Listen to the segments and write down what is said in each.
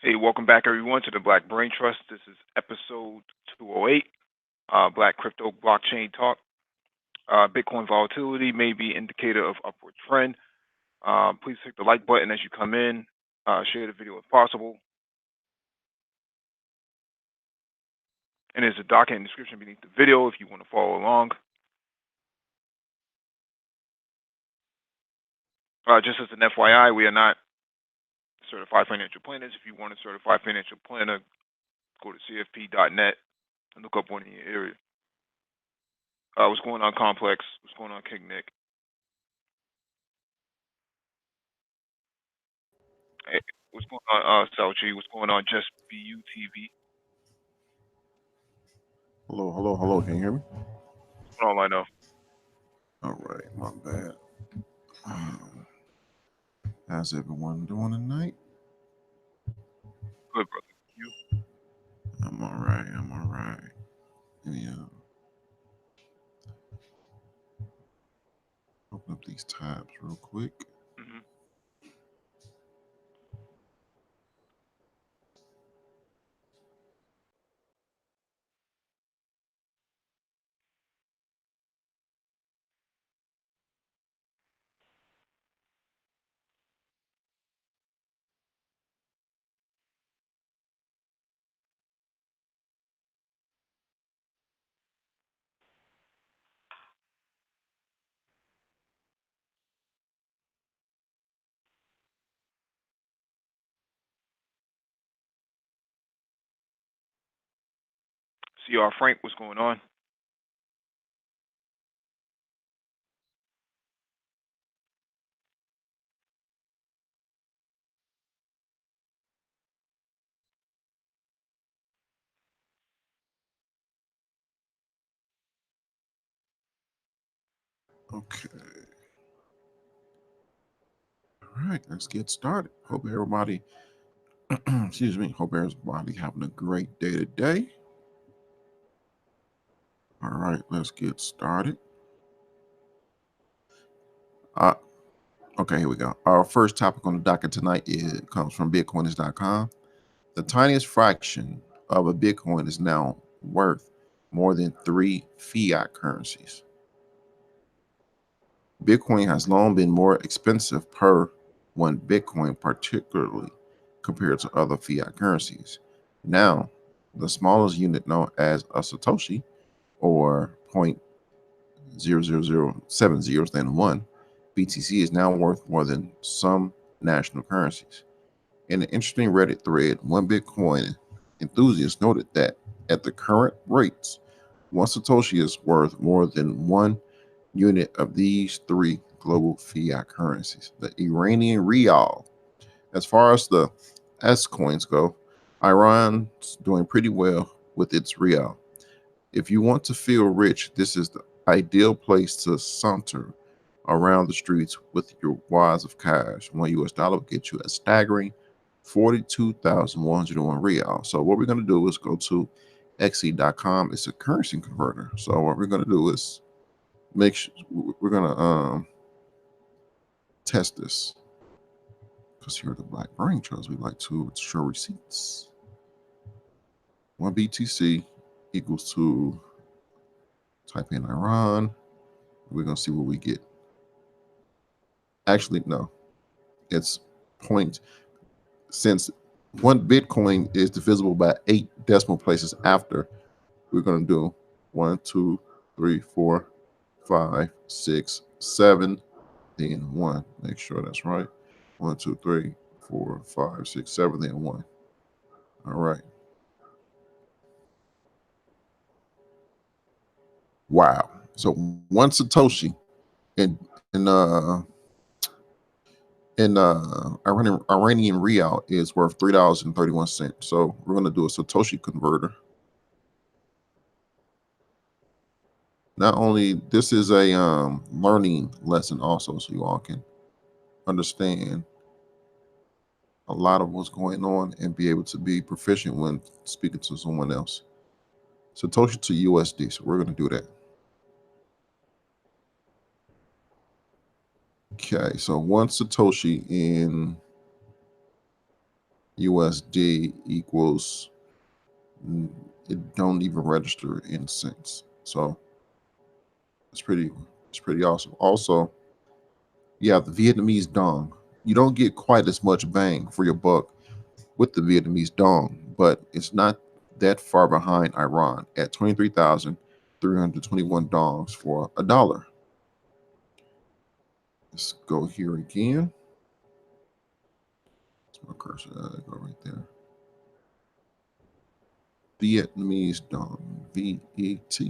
Hey, welcome back everyone to the Black Brain Trust. This is episode 208, Black Crypto Blockchain Talk. Bitcoin volatility may be indicator of upward trend. Please click the like button as you come in. Share the video if possible. And there's a document description beneath the video if you want to follow along. Just as an FYI, we are not certified financial planners. If you want a certified financial planner, go to cfp.net and look up one in your area. What's going on, Complex? What's going on, King Nick? Hey, what's going on, Salchi? What's going on, Just BU TV? Hello, hello, hello. Can you hear me? What's going on, Lino? All right, my bad. How's everyone doing tonight? Good, brother. You? I'm all right. I'm all right. Yeah. Open up these tabs real quick. Mm-hmm. CR Frank, what's going on? Okay. All right, let's get started. Hope everybody, excuse me, hope everybody having a great day today. All right, let's get started. Uh, okay, here we go. Our first topic on the docket tonight comes from Bitcoiners.com. The tiniest fraction of a Bitcoin is now worth more than 3 fiat currencies. Bitcoin has long been more expensive per one Bitcoin, particularly compared to other fiat currencies. Now, the smallest unit known as a Satoshi, or 0.00070 than 1 BTC, is now worth more than some national currencies. In an interesting Reddit thread, one Bitcoin enthusiast noted that at the current rates, one Satoshi is worth more than one unit of these three global fiat currencies. The Iranian rial. As far as the S coins go, Iran's doing pretty well with its rial. If you want to feel rich, this is the ideal place to saunter around the streets with your wads of cash. $1 will get you a staggering 42,101 real. So what we're going to do is go to xe.com. It's a currency converter. So what we're going to do is make sure we're going to test this, because here at the Black Brain Trust, we like to show receipts. 1 BTC equals to, type in Iran. We're going to see what we get. Actually, no, it's point, since one Bitcoin is divisible by 8 decimal places after, we're going to do 1, 2, 3, 4, 5, 6, 7, then 1. Make sure that's right. 1, 2, 3, 4, 5, 6, 7, then 1. All right. Wow. So one Satoshi in in uh Iranian rial is worth $3.31. So we're gonna do a Satoshi converter. Not only this is a learning lesson also, so you all can understand a lot of what's going on and be able to be proficient when speaking to someone else. Satoshi to USD. So we're gonna do that. Okay, so one Satoshi in USD equals, it don't even register in cents. So it's pretty awesome. Also, you have the Vietnamese dong. You don't get quite as much bang for your buck with the Vietnamese dong, but it's not that far behind Iran at 23,321 dongs for $1. Let's go here again. That's my cursor. Go right there. Vietnamese dong. VET.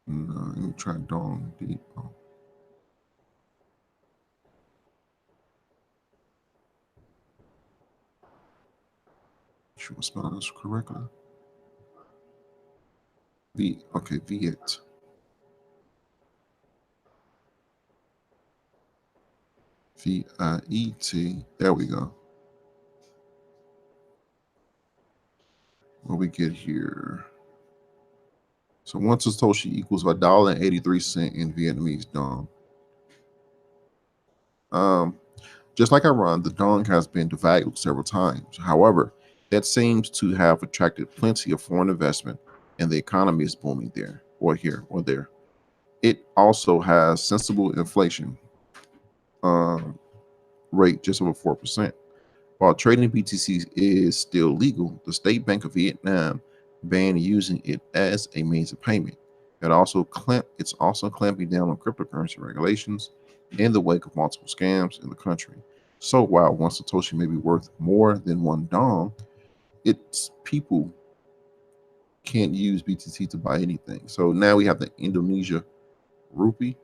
No, let me try dong. D-O. Sure, I'm spelling this correctly. Okay, Viet. VIET. There we go. What we get here? So one Satoshi equals $1.83 in Vietnamese dong. Um, just like Iran, the dong has been devalued several times. However, that seems to have attracted plenty of foreign investment, and the economy is booming there, or here, or there. It also has sensible inflation rate, just over 4%. While trading BTC is still legal, the State Bank of Vietnam banned using it as a means of payment. It's also clamping down on cryptocurrency regulations in the wake of multiple scams in the country. So while one Satoshi may be worth more than one dong, its people can't use BTC to buy anything. So now we have the Indonesia rupee,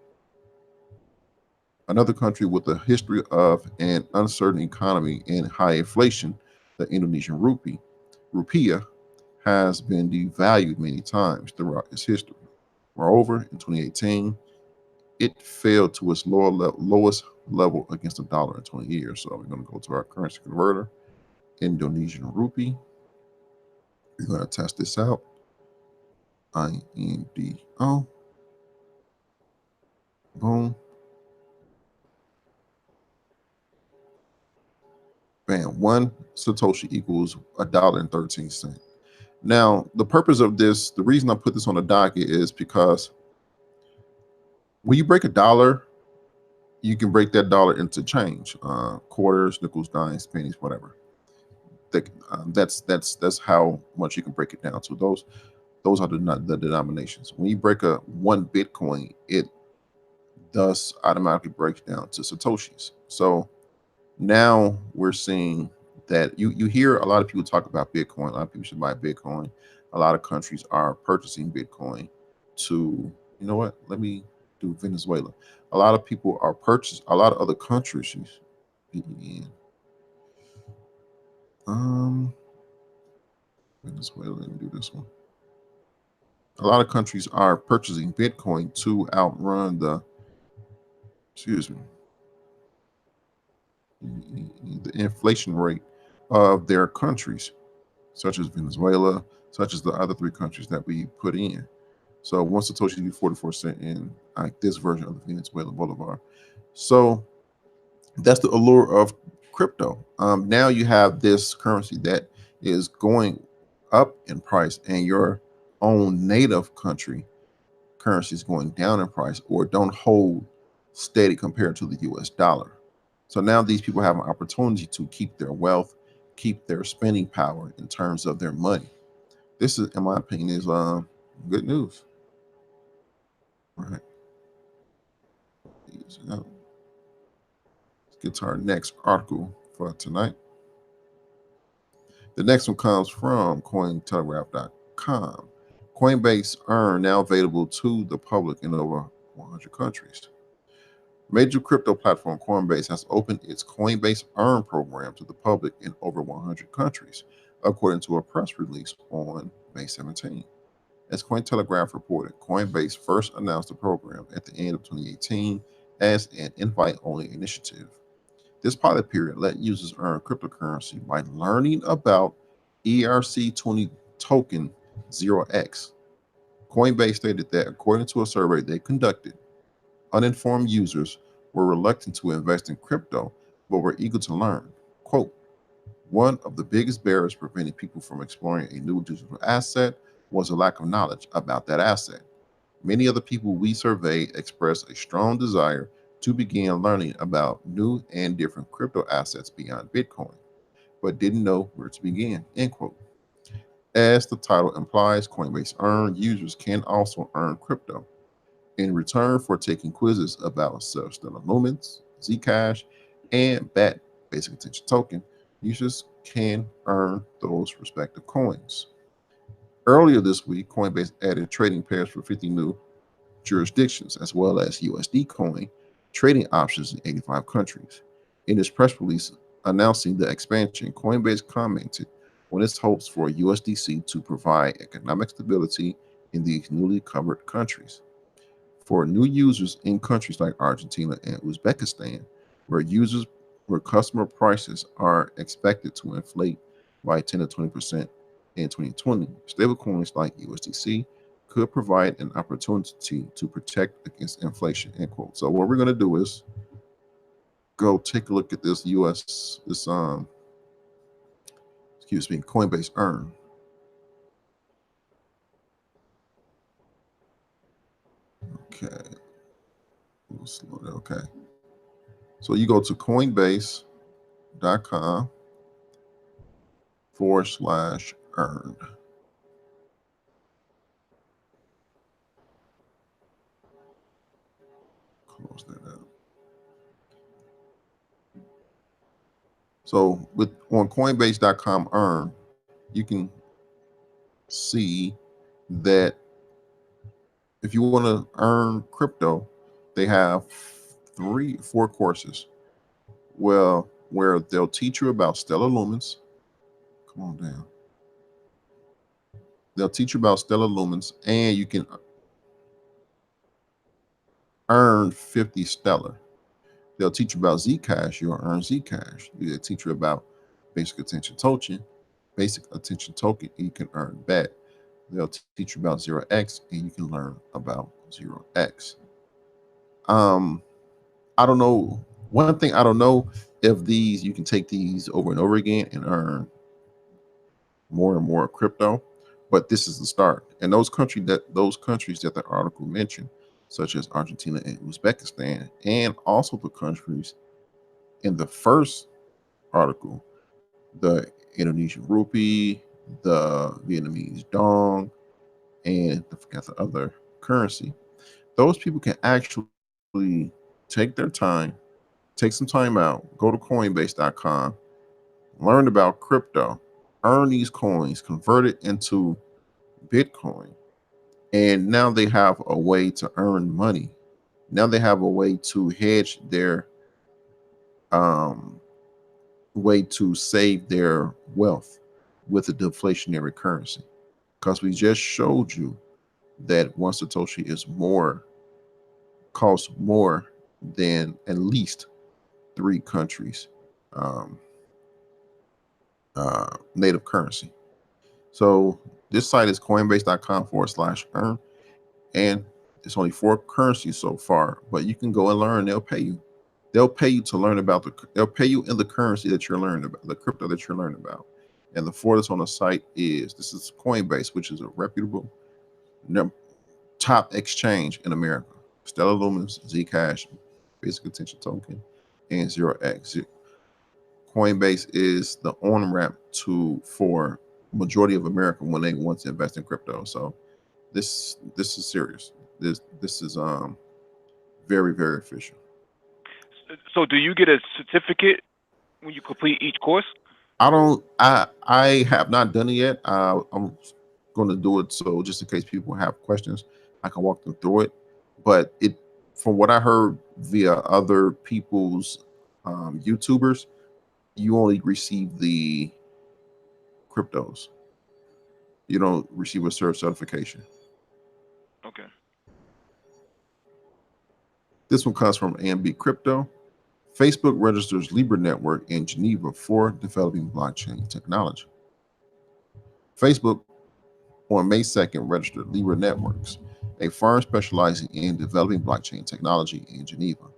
another country with a history of an uncertain economy and high inflation. The Indonesian rupiah, has been devalued many times throughout its history. Moreover, in 2018, it fell to its lowest level against the dollar in 20 years. So we're going to go to our currency converter, Indonesian rupee. We're going to test this out. INDO. Boom. Bam. One Satoshi equals $1.13. Now, the purpose of this, the reason I put this on the docket is because when you break a dollar, you can break that dollar into change, quarters, nickels, dimes, pennies, whatever. That's how much you can break it down to. Those are the denominations. When you break a one Bitcoin, it thus automatically breaks down to Satoshis. So now we're seeing that you hear a lot of people talk about Bitcoin. A lot of people should buy Bitcoin. A lot of countries are purchasing Bitcoin to, you know what? Let me do Venezuela. A lot of people are purchasing. A lot of other countries. Um, Venezuela. Let me do this one. A lot of countries are purchasing Bitcoin to outrun excuse me, the inflation rate of their countries, such as Venezuela, such as the other three countries that we put in. So one Satoshi is 44 cents in this version of the Venezuela Bolivar. So that's the allure of crypto. Now you have this currency that is going up in price, and your own native country currency is going down in price or don't hold steady compared to the US dollar. So now these people have an opportunity to keep their wealth, keep their spending power in terms of their money. This is, in my opinion, is good news. All right. Let's get to our next article for tonight. The next one comes from Cointelegraph.com. Coinbase Earn now available to the public in over 100 countries. Major crypto platform Coinbase has opened its Coinbase Earn program to the public in over 100 countries, according to a press release on May 17. As Cointelegraph reported, Coinbase first announced the program at the end of 2018 as an invite-only initiative. This pilot period let users earn cryptocurrency by learning about ERC20 token 0x. Coinbase stated that according to a survey they conducted, uninformed users were reluctant to invest in crypto but were eager to learn. Quote, one of the biggest barriers preventing people from exploring a new digital asset was a lack of knowledge about that asset. Many of the people we surveyed expressed a strong desire to begin learning about new and different crypto assets beyond Bitcoin, but didn't know where to begin. End quote. As the title implies, Coinbase Earn users can also earn crypto. In return for taking quizzes about Stellar Lumens, Zcash, and BAT, basic attention token, users can earn those respective coins. Earlier this week, Coinbase added trading pairs for 50 new jurisdictions, as well as USD coin trading options in 85 countries. In its press release announcing the expansion, Coinbase commented on its hopes for USDC to provide economic stability in these newly covered countries. For new users in countries like Argentina and Uzbekistan, where users where customer prices are expected to inflate by 10 to 20% in 2020, stablecoins like USDC could provide an opportunity to protect against inflation. End quote. So what we're going to do is go take a look at this Coinbase Earn. Okay, okay. So you go to coinbase.com/earn. Close that out. So with on Coinbase.com earn, you can see that if you want to earn crypto, they have 4 courses. Well, where they'll teach you about stellar lumens. Come on down. They'll teach you about stellar lumens, and you can earn 50 stellar. They'll teach you about Zcash. You'll earn Zcash. They'll teach you about basic attention token. And you can earn BAT. They'll teach you about 0x, and you can learn about 0x. I don't know. One thing I don't know if these you can take these over and over again and earn more and more crypto, but this is the start. And those countries that the article mentioned, such as Argentina and Uzbekistan, and also the countries in the first article, the Indonesian rupee, the Vietnamese dong, and I forgot the other currency. Those people can actually take their time, take some time out, go to Coinbase.com, learn about crypto, earn these coins, convert it into Bitcoin, and now they have a way to earn money. Now they have a way to hedge their um, way to save their wealth with a deflationary currency. Because we just showed you that one Satoshi costs more than at least 3 countries' um, native currency. So this site is coinbase.com/earn, and it's only 4 currencies so far, but you can go and learn. They'll pay you. They'll pay you to learn about they'll pay you in the currency that you're learning about, the crypto that you're learning about. And the 4 that's on the site this is Coinbase, which is a reputable top exchange in America. Stellar Lumens, Zcash, basic attention token, and 0x. Coinbase is the on ramp for majority of America when they want to invest in crypto. So this is serious. This is very, very official. So, do you get a certificate when you complete each course? I have not done it yet. I'm going to do it so just in case people have questions, I can walk them through it. But from what I heard via other people's YouTubers, you only receive the cryptos. You don't receive a certification. Okay. This one comes from AMB Crypto. Facebook registers Libra network in Geneva for developing blockchain technology. Facebook on May 2nd registered Libra Networks, a firm specializing in developing blockchain technology in Geneva.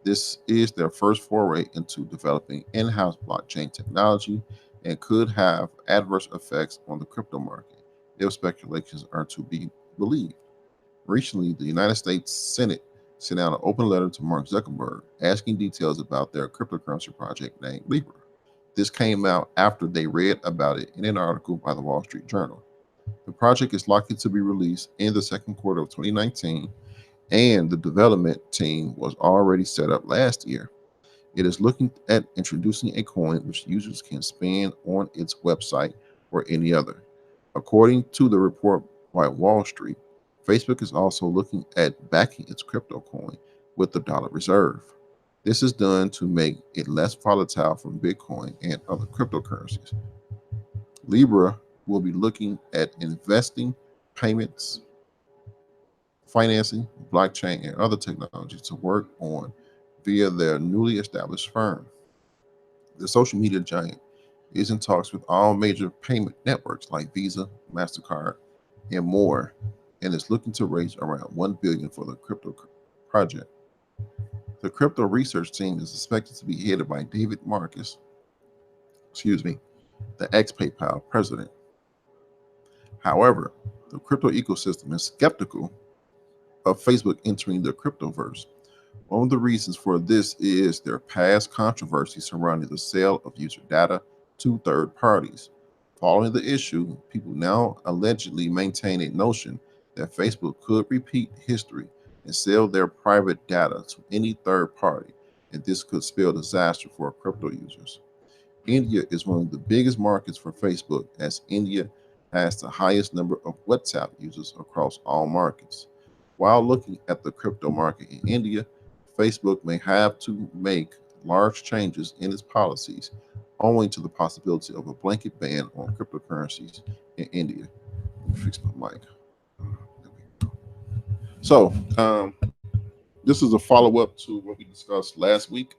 This is their first foray into developing in-house blockchain technology and could have adverse effects on the crypto market if speculations are to be believed. Recently, the United States Senate sent out an open letter to Mark Zuckerberg asking details about their cryptocurrency project named Libra. This came out after they read about it in an article by the Wall Street Journal. The project is likely to be released in the second quarter of 2019, and the development team was already set up last year. It is looking at introducing a coin which users can spend on its website or any other. According to the report by Wall Street, Facebook is also looking at backing its crypto coin with the dollar reserve. This is done to make it less volatile from Bitcoin and other cryptocurrencies. Libra will be looking at investing, payments, financing, blockchain, and other technologies to work on via their newly established firm. The social media giant is in talks with all major payment networks like Visa, MasterCard, and more, and is looking to raise around $1 billion for the crypto project. The crypto research team is expected to be headed by David Marcus, the ex-PayPal president. However, the crypto ecosystem is skeptical of Facebook entering the cryptoverse. One of the reasons for this is their past controversy surrounding the sale of user data to third parties. Following the issue, people now allegedly maintain a notion that Facebook could repeat history and sell their private data to any third party, and this could spell disaster for crypto users. India is one of the biggest markets for Facebook, as India has the highest number of WhatsApp users across all markets. While looking at the crypto market in India, Facebook may have to make large changes in its policies owing to the possibility of a blanket ban on cryptocurrencies in India. Let me fix my mic. So, this is a follow up to what we discussed last week.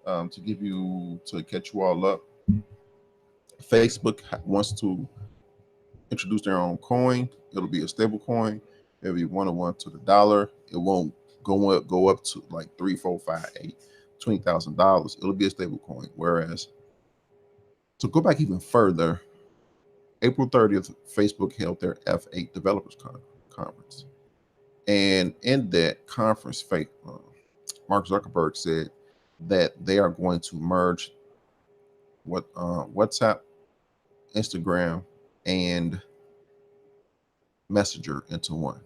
To catch you all up, Facebook wants to introduce their own coin. It'll be a stable coin. It'll be 1-to-1 to the dollar. It won't go up to like 3, 4, 5, 8, $20,000. It'll be a stable coin. Whereas to go back even further, April 30th, Facebook held their F8 Developers Conference. And in that conference, Mark Zuckerberg said that they are going to merge WhatsApp, Instagram, and Messenger into one.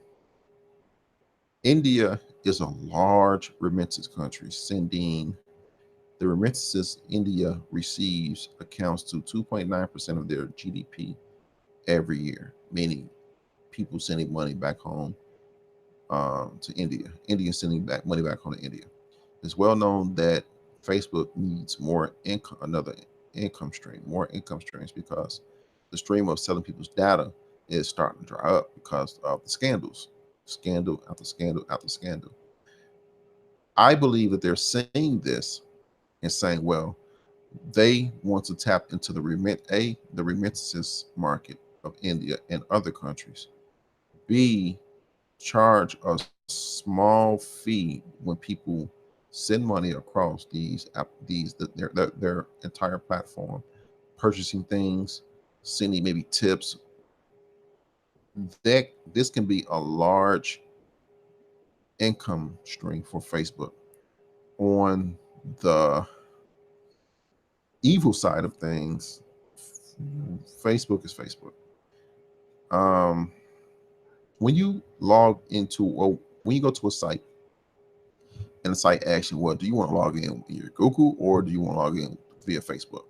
India is a large remittance country, sending the remittances India receives accounts to 2.9% of their GDP every year, meaning people sending money back home to India. India sending back money back home to India. It's well known that Facebook needs more income, another income stream, more income streams, because the stream of selling people's data is starting to dry up because of the scandals, scandal after scandal after scandal. I believe that they're saying this and saying, well, they want to tap into the remittances market of India and other countries. B, charge a small fee when people send money across their entire platform, purchasing things, sending maybe tips. That this can be a large income stream for Facebook. On the evil side of things, Facebook is Facebook. Um, when you log into, well, when you go to a site and the site asks you, well, do you want to log in via Google or do you want to log in via Facebook?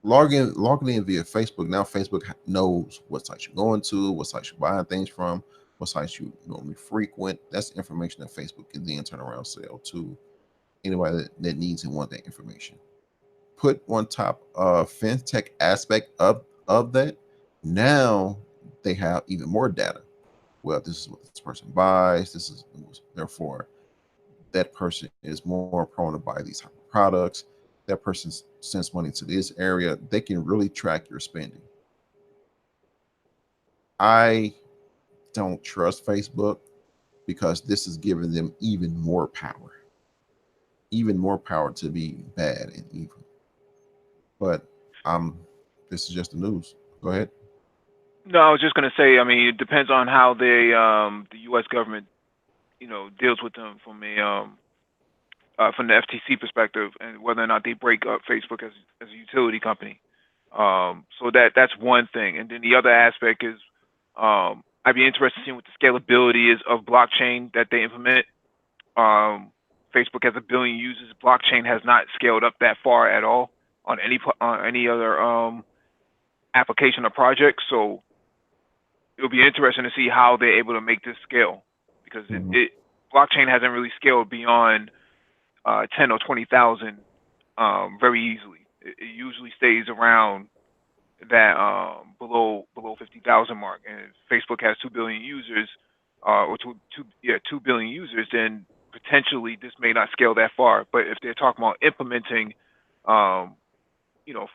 Logging in via Facebook. Now Facebook knows what sites you're going to, what sites you're buying things from, what sites you normally frequent. That's information that Facebook can then turn around and sell to anybody that needs and want that information. Put on top of fintech aspect of that, now they have even more data. Well, this is what this person buys. This is therefore that person is more prone to buy these type of products. That person sends money to this area. They can really track your spending. I don't trust Facebook. because this is giving them even more power to be bad and evil. But um, this is just the news. Go ahead. No, I was just gonna say. I mean, it depends on how the U.S. government, deals with them from the FTC perspective, and whether or not they break up Facebook as a utility company. So that's one thing, and then the other aspect is, I'd be interested in seeing what the scalability is of blockchain that they implement. Um, Facebook has a billion users. Blockchain has not scaled up that far at all on any other application or project. So it'll be interesting to see how they're able to make this scale, because Mhm. it blockchain hasn't really scaled beyond 10 or 20,000 very easily. It usually stays around that below 50,000 mark. And if Facebook has 2 billion users, or 2 billion users, then potentially this may not scale that far. But if they're talking about implementing, um,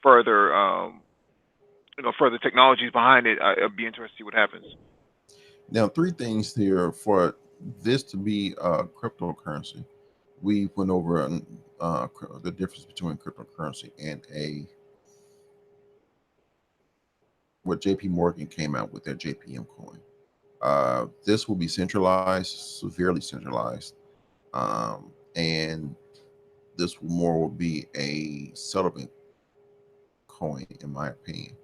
further further technologies behind it, I'd be interested to see what happens. Now, three things here for this to be a cryptocurrency. We went over the difference between cryptocurrency and a what JP Morgan came out with their JPM coin. This will be centralized, severely centralized, and this more will be a settlement coin, in my opinion.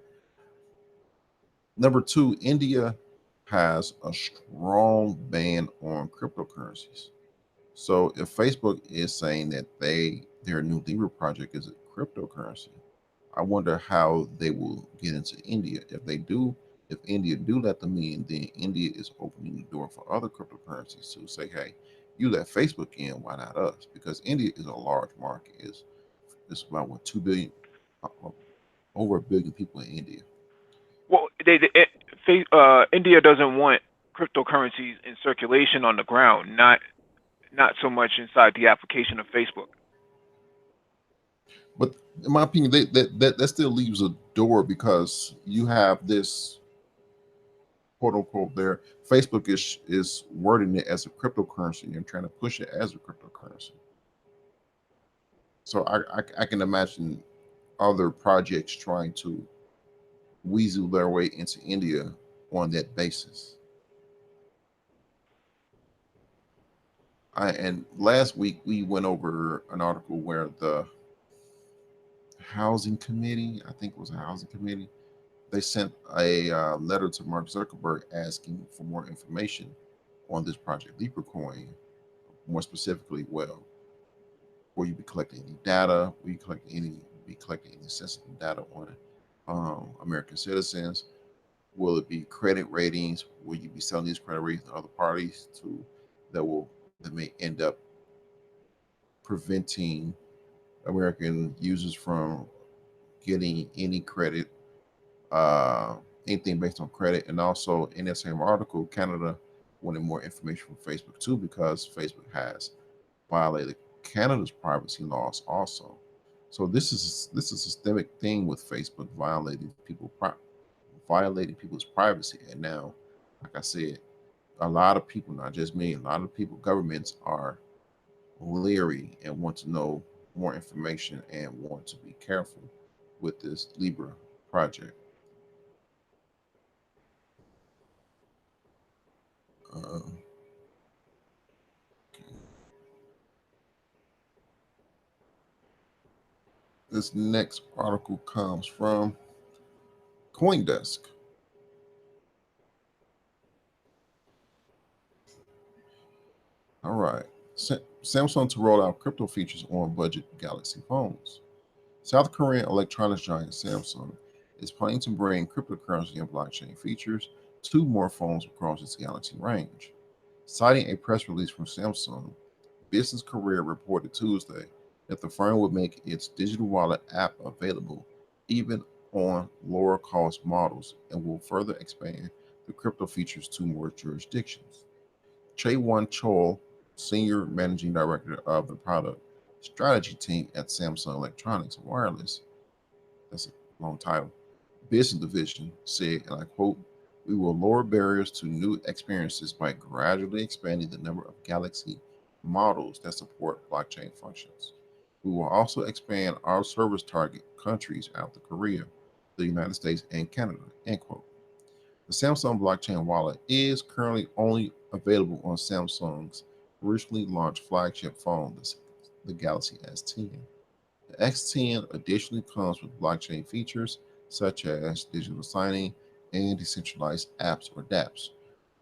Number two, India has a strong ban on cryptocurrencies. So if Facebook is saying that their new Libra project is a cryptocurrency, I wonder how they will get into India. If India do let them in, then India is opening the door for other cryptocurrencies to say, hey, you let Facebook in, why not us? Because India is a large market. It's about what 2 billion, uh, over a billion people in India. Well, India doesn't want cryptocurrencies in circulation on the ground, not so much inside the application of Facebook. But in my opinion, that still leaves a door because you have this quote unquote there. Facebook is wording it as a cryptocurrency and trying to push it as a cryptocurrency. So I can imagine other projects trying to weasel their way into India on that basis. And last week we went over an article where the housing committee, I think it was a housing committee, they sent a letter to Mark Zuckerberg asking for more information on this project Libra coin, more specifically, well, will you be collecting any data? Will you be collecting any sensitive data on American citizens? Will it be credit ratings? Will you be selling these credit ratings to other parties that may end up preventing American users from getting any credit, uh, anything based on credit? And also in that same article, Canada wanted more information from Facebook too because Facebook has violated Canada's privacy laws also. So this is a systemic thing with Facebook violating people's privacy. And now, like I said, a lot of people, not just me, a lot of people, governments are leery and want to know more information and want to be careful with this Libra project. Uh, this next article comes from CoinDesk. All right. Samsung to roll out crypto features on budget Galaxy phones. South Korean electronics giant Samsung is planning to bring cryptocurrency and blockchain features to more phones across its Galaxy range. Citing a press release from Samsung, Business Career reported Tuesday that the firm would make its digital wallet app available even on lower cost models and will further expand the crypto features to more jurisdictions. Chae-Won Chol, Senior Managing Director of the Product Strategy Team at Samsung Electronics Wireless, that's a long title, Business Division, said, and I quote, We will lower barriers to new experiences by gradually expanding the number of Galaxy models that support blockchain functions. We will also expand our service target countries out to Korea, the United States, and Canada. End quote. The Samsung blockchain wallet is currently only available on Samsung's recently launched flagship phone, the Galaxy S10. The X10 additionally comes with blockchain features such as digital signing and decentralized apps or dApps,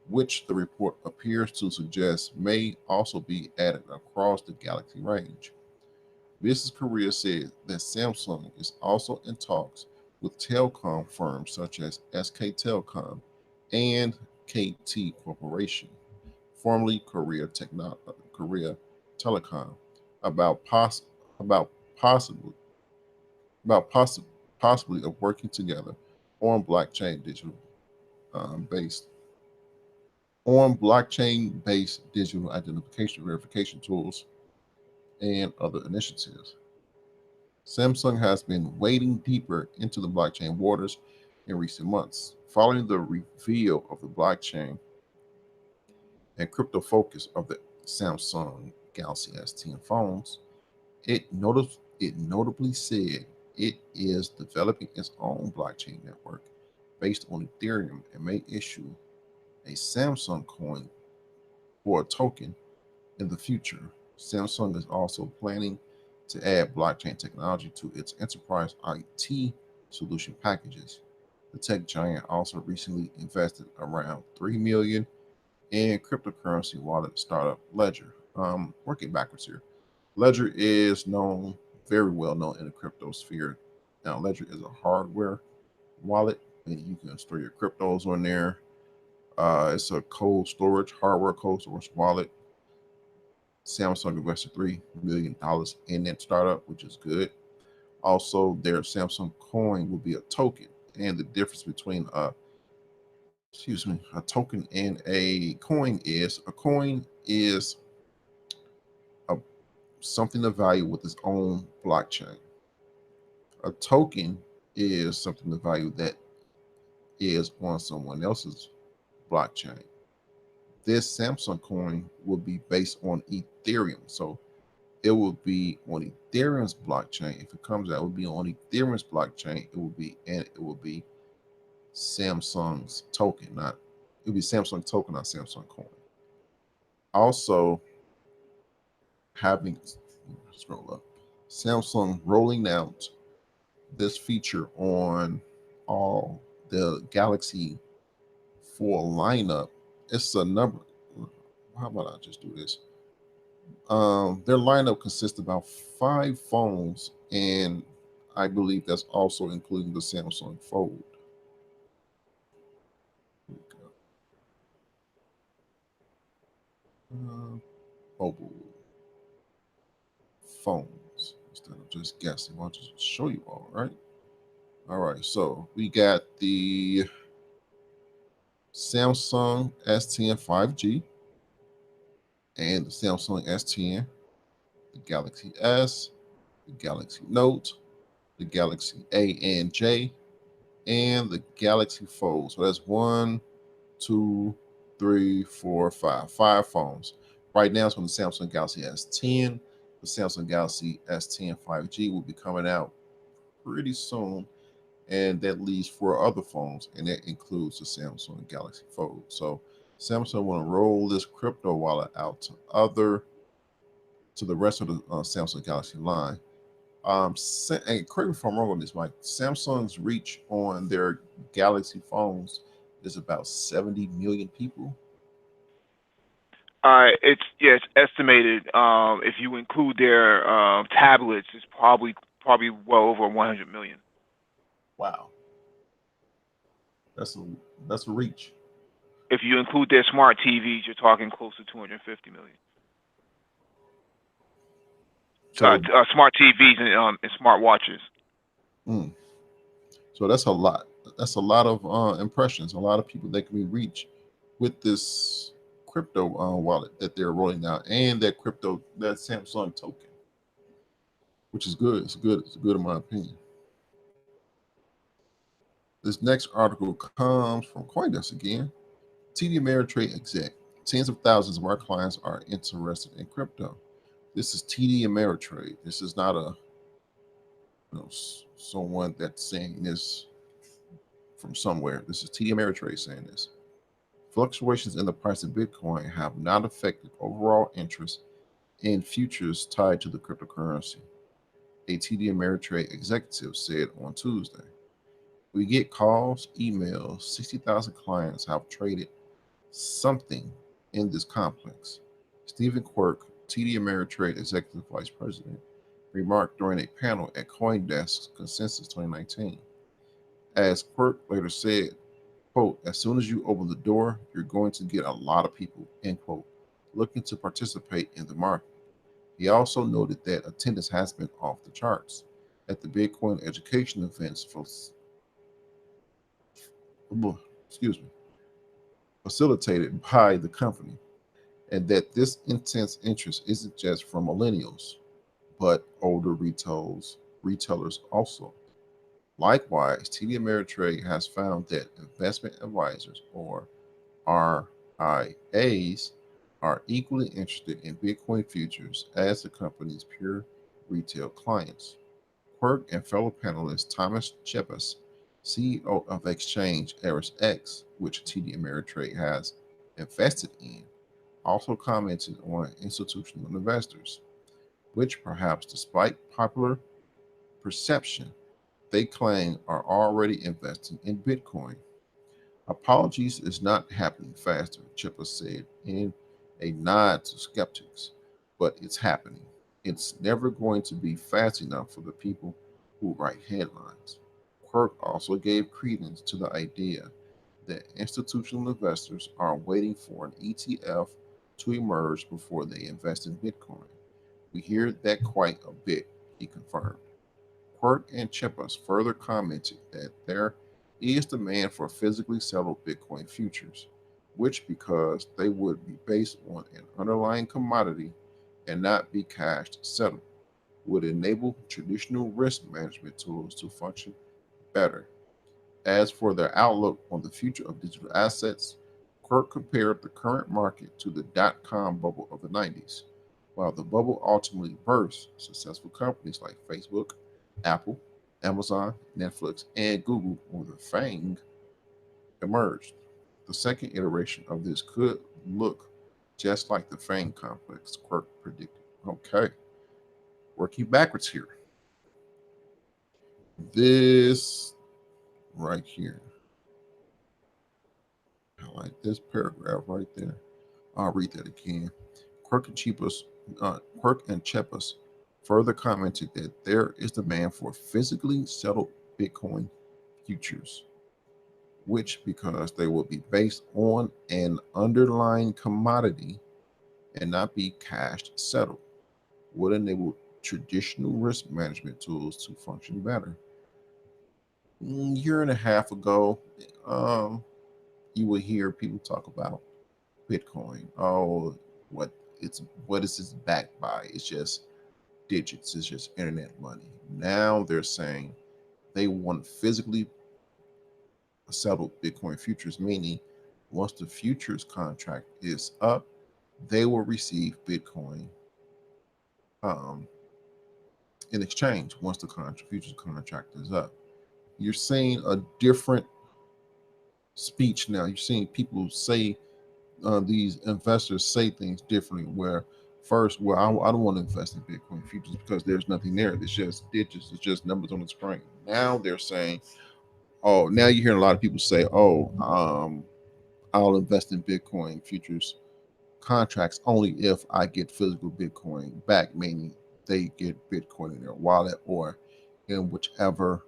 which the report appears to suggest may also be added across the Galaxy range. Business Korea said that Samsung is also in talks with telecom firms such as SK Telecom and KT Corporation, formerly Korea Telecom, about about possible about possibly of working together on blockchain digital based on blockchain based digital identification verification tools and other initiatives. Samsung has been wading deeper into the blockchain waters in recent months, following the reveal of the blockchain and crypto focus of the Samsung Galaxy S10 phones. It notably said it is developing its own blockchain network based on Ethereum and may issue a Samsung coin or a token in the future. Samsung is also planning to add blockchain technology to its enterprise IT solution packages. The tech giant also recently invested around 3 million in cryptocurrency wallet startup Ledger. Working backwards here. Ledger is very well known in the crypto sphere. Now, Ledger is a hardware wallet, and you can store your cryptos on there. It's a hardware cold storage wallet. Samsung invested $3 million in that startup, which is good. Also, their Samsung coin will be a token, and the difference between a token and a coin is a, something of value with its own blockchain. A token is something of value that is on someone else's blockchain. This Samsung coin will be based on Ethereum, so it will be on Ethereum's blockchain. If it comes out, it will be on Ethereum's blockchain. It will be Samsung's token, not it will be Samsung token, not Samsung coin. Also, having scroll up, Samsung rolling out this feature on all the Galaxy 4 lineup. It's a number. How about I just do this? Their lineup consists of about 5 phones, and I believe that's also including the Samsung Fold. Mobile phones instead of just guessing. I'll just show you all, right? All right, so we got the Samsung S10 5G and the Samsung S10, the Galaxy S, the Galaxy Note, the Galaxy A and J, and the Galaxy Fold. So that's one, two, three, four, five. 5 phones. Right now it's on the Samsung Galaxy S10. The Samsung Galaxy S10 5G will be coming out pretty soon. And that leaves 4 other phones, and that includes the Samsung Galaxy Fold. So Samsung want to roll this crypto wallet out to the rest of the Samsung Galaxy line. And correct me if I'm wrong on this, Mike. Samsung's reach on their Galaxy phones is about 70 million people. It's estimated. If you include their tablets, it's probably well over 100 million. Wow, that's a that's a reach. If you include their smart TVs, you're talking close to 250 million. So, Smart TVs and smart watches. mm, so that's a lot. That's a lot of impressions. A lot of people that can be reached with this crypto wallet that they're rolling out, and that Samsung token, which is good. It's good. It's good in my opinion. This next article comes from Coinbase again. TD Ameritrade exec. Tens of thousands of our clients are interested in crypto. This is TD Ameritrade. This is not a someone that's saying this from somewhere. This is TD Ameritrade saying this. Fluctuations in the price of Bitcoin have not affected overall interest in futures tied to the cryptocurrency, a TD Ameritrade executive said on Tuesday. We get calls, emails, 60,000 clients have traded something in this complex. Stephen Quirk, TD Ameritrade Executive Vice President, remarked during a panel at CoinDesk's Consensus 2019. As Quirk later said, quote, as soon as you open the door, you're going to get a lot of people, end quote, looking to participate in the market. He also noted that attendance has been off the charts at the Bitcoin education events excuse me, facilitated by the company, and that this intense interest isn't just from millennials, but older retailers also. Likewise, TD Ameritrade has found that investment advisors, or RIAs, are equally interested in Bitcoin futures as the company's pure retail clients. Quirk and fellow panelist Thomas Chepis, CEO of exchange ErisX, which TD Ameritrade has invested in, also commented on institutional investors, which perhaps despite popular perception, they claim are already investing in Bitcoin. Apologies is not happening faster, Chipper said in a nod to skeptics, but it's happening. It's never going to be fast enough for the people who write headlines. Quirk also gave credence to the idea that institutional investors are waiting for an ETF to emerge before they invest in Bitcoin. We hear that quite a bit, he confirmed. Quirk and Chippas further commented that there is demand for physically settled Bitcoin futures, which, because they would be based on an underlying commodity and not be cashed settled, would enable traditional risk management tools to function better. As for their outlook on the future of digital assets, Quirk compared the current market to the dot-com bubble of the 90s. While the bubble ultimately burst, successful companies like Facebook, Apple, Amazon, Netflix, and Google, or the FANG, emerged. The second iteration of this could look just like the FANG complex, Quirk predicted. Okay, working backwards here. This right here, highlight this paragraph right there. I'll read that again. Quirk and Chepis further commented that there is demand for physically settled Bitcoin futures, which, because they will be based on an underlying commodity and not be cashed settled, would enable traditional risk management tools to function better. A year and a half ago, um, you would hear people talk about Bitcoin. Oh, what what is this backed by? It's just digits. It's just internet money. Now they're saying they want physically settled Bitcoin futures, meaning once the futures contract is up, they will receive Bitcoin um, in exchange once the futures contract is up. You're seeing a different speech now. You're seeing people say these investors say things differently. Where first, well, I don't want to invest in Bitcoin futures because there's nothing there. It's just digits. It's just numbers on the screen. Now they're saying, oh, now you're hearing a lot of people say, oh, I'll invest in Bitcoin futures contracts only if I get physical Bitcoin back, meaning they get Bitcoin in their wallet or in whichever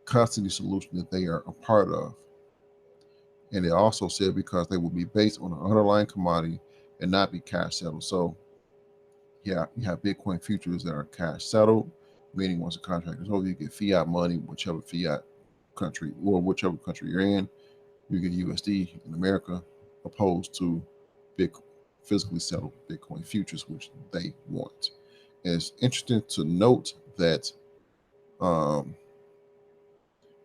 custody solution that they are a part of. And it also said because they will be based on an underlying commodity and not be cash settled. So yeah, you have Bitcoin futures that are cash settled, meaning once a contract is over, you get fiat money, whichever fiat country or whichever country you're in, you get USD in America, opposed to big physically settled Bitcoin futures, which they want. And it's interesting to note that um,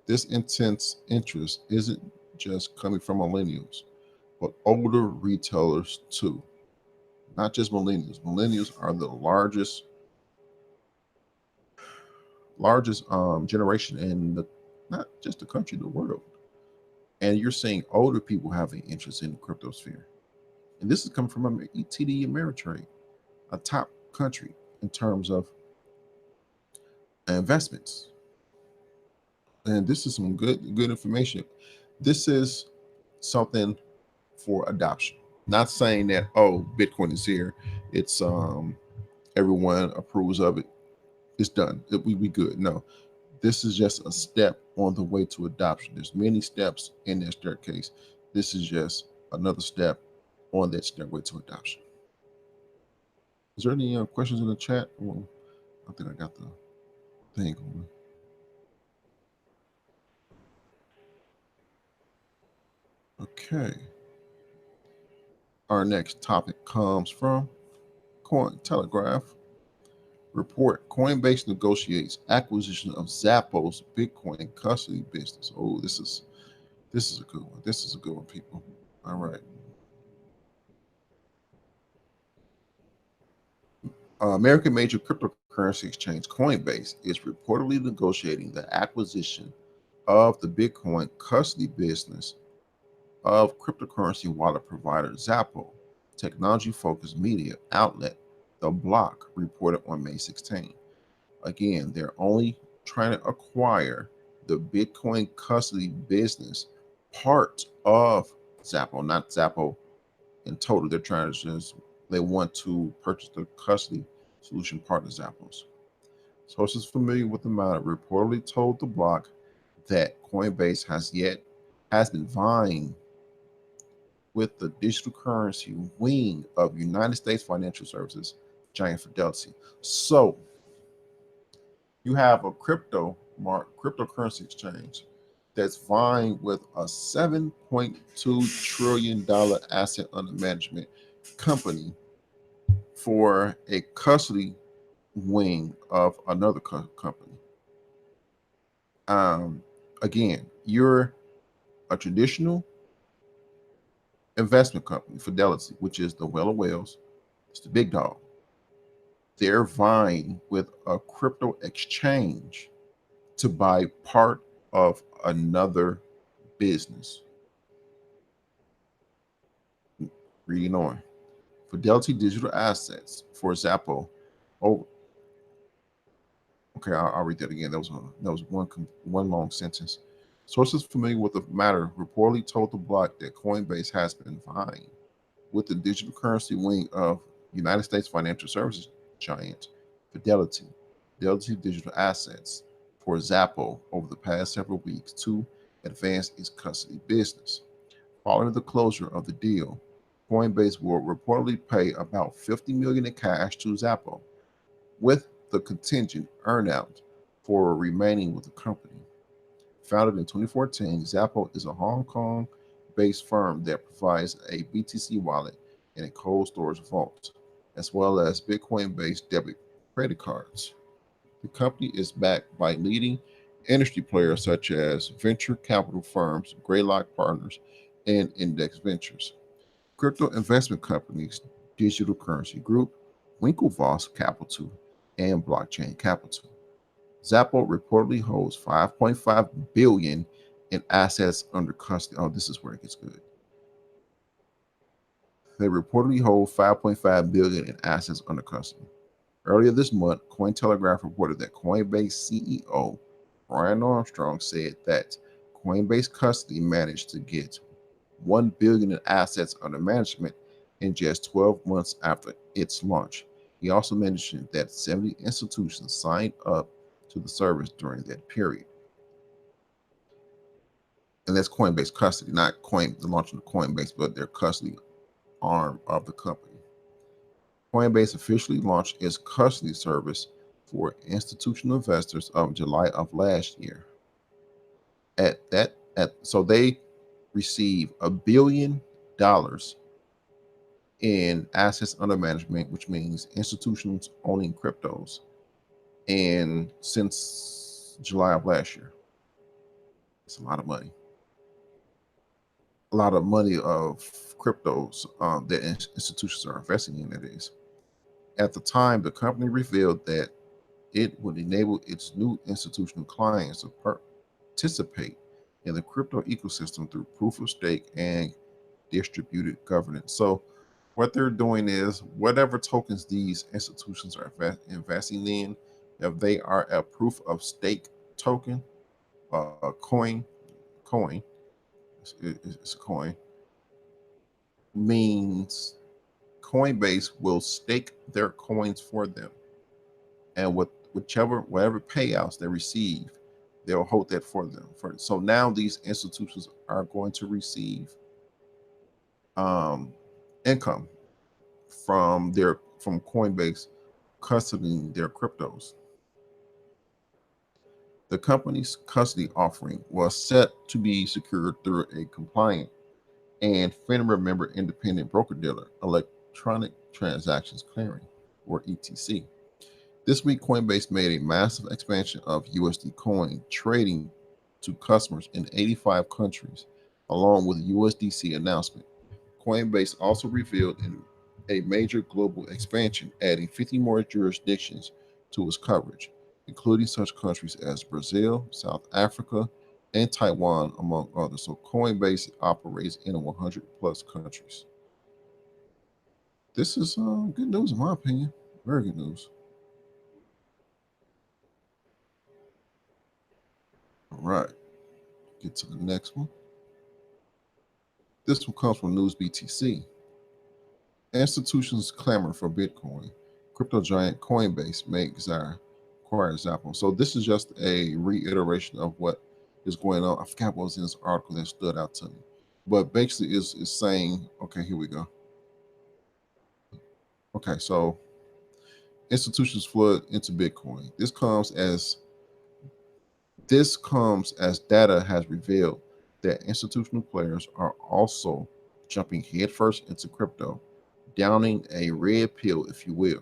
This intense interest isn't just coming from millennials, but older retailers too. Not just millennials. Millennials are the largest generation in not just the country, the world. And you're seeing older people having interest in the crypto sphere. And this is coming from TD Ameritrade, a top country in terms of investments. And this is some good information. This is something for adoption. Not saying that, oh, Bitcoin is here. It's everyone approves of it. It's done. We good. No, this is just a step on the way to adoption. There's many steps in that staircase. This is just another step on that stairway to adoption. Is there any questions in the chat? Well, I think I got the thing going. Okay. Our next topic comes from Cointelegraph. Report: Coinbase negotiates acquisition of Zappos Bitcoin custody business. Oh, this is a good one. This is a good one, people. All right. American major cryptocurrency exchange Coinbase is reportedly negotiating the acquisition of the Bitcoin custody business of cryptocurrency wallet provider Zappo. Technology-focused media outlet The Block reported on May 16. Again, they're only trying to acquire the Bitcoin custody business part of Zappo, not Zappo in total. They're trying to they want to purchase the custody solution part of Zappos. Sources familiar with the matter reportedly told The Block that Coinbase has been vying with the digital currency wing of United States financial services giant Fidelity. So you have a cryptocurrency exchange that's vying with a $7.2 trillion asset under management company for a custody wing of another company. Again, you're a traditional investment company, Fidelity, which is the whale of whales, it's the big dog. They're vying with a crypto exchange to buy part of another business. Reading on. Fidelity Digital Assets for Zappo. Oh, okay, I'll read that again. That was one long sentence. Sources familiar with the matter reportedly told The Block that Coinbase has been vying with the digital currency wing of United States financial services giant Fidelity Digital Assets for Zappo over the past several weeks to advance its custody business. Following the closure of the deal, Coinbase will reportedly pay about $50 million in cash to Zappo, with the contingent earnout for remaining with the company. Founded in 2014, Zappo is a Hong Kong-based firm that provides a BTC wallet and a cold storage vault, as well as Bitcoin-based debit credit cards. The company is backed by leading industry players such as venture capital firms, Greylock Partners, and Index Ventures. Crypto investment companies, Digital Currency Group, Winklevoss Capital, and Blockchain Capital. Zappo reportedly holds 5.5 billion in assets under custody. Oh, this is where it gets good. They reportedly hold 5.5 billion in assets under custody. Earlier this month, Cointelegraph reported that Coinbase CEO Brian Armstrong said that Coinbase custody managed to get 1 billion in assets under management in just 12 months after its launch. He also mentioned that 70 institutions signed up to the service during that period. And that's Coinbase custody, not the launch of Coinbase, but their custody arm of the company. Coinbase officially launched its custody service for institutional investors of July of last year. So they receive $1 billion in assets under management, which means institutions owning cryptos, and since July of last year. It's a lot of money. A lot of money of cryptos that institutions are investing in. That is. At the time, the company revealed that it would enable its new institutional clients to participate in the crypto ecosystem through proof of stake and distributed governance. So, what they're doing is whatever tokens these institutions are investing in, if they are a proof of stake token, coin, it's a coin, means Coinbase will stake their coins for them, and whatever payouts they receive, they'll hold that for them. So now these institutions are going to receive um, income from Coinbase custodying their cryptos. The company's custody offering was set to be secured through a compliant and FINRA member independent broker dealer, electronic transactions clearing, or ETC. This week, Coinbase made a massive expansion of USD coin trading to customers in 85 countries, along with USDC announcement. Coinbase also revealed a major global expansion, adding 50 more jurisdictions to its coverage, including such countries as Brazil, South Africa, and Taiwan, among others. So Coinbase operates in 100 plus countries. This is good news, in my opinion. Very good news. All right, get to the next one. This one comes from News BTC. Institutions clamor for Bitcoin. Crypto giant Coinbase may acquire Apple. So this is just a reiteration of what is going on. I forgot what was in this article that stood out to me. But basically is saying, okay, here we go. Okay, so institutions flood into Bitcoin. This comes as data has revealed that institutional players are also jumping headfirst into crypto, downing a red pill, if you will.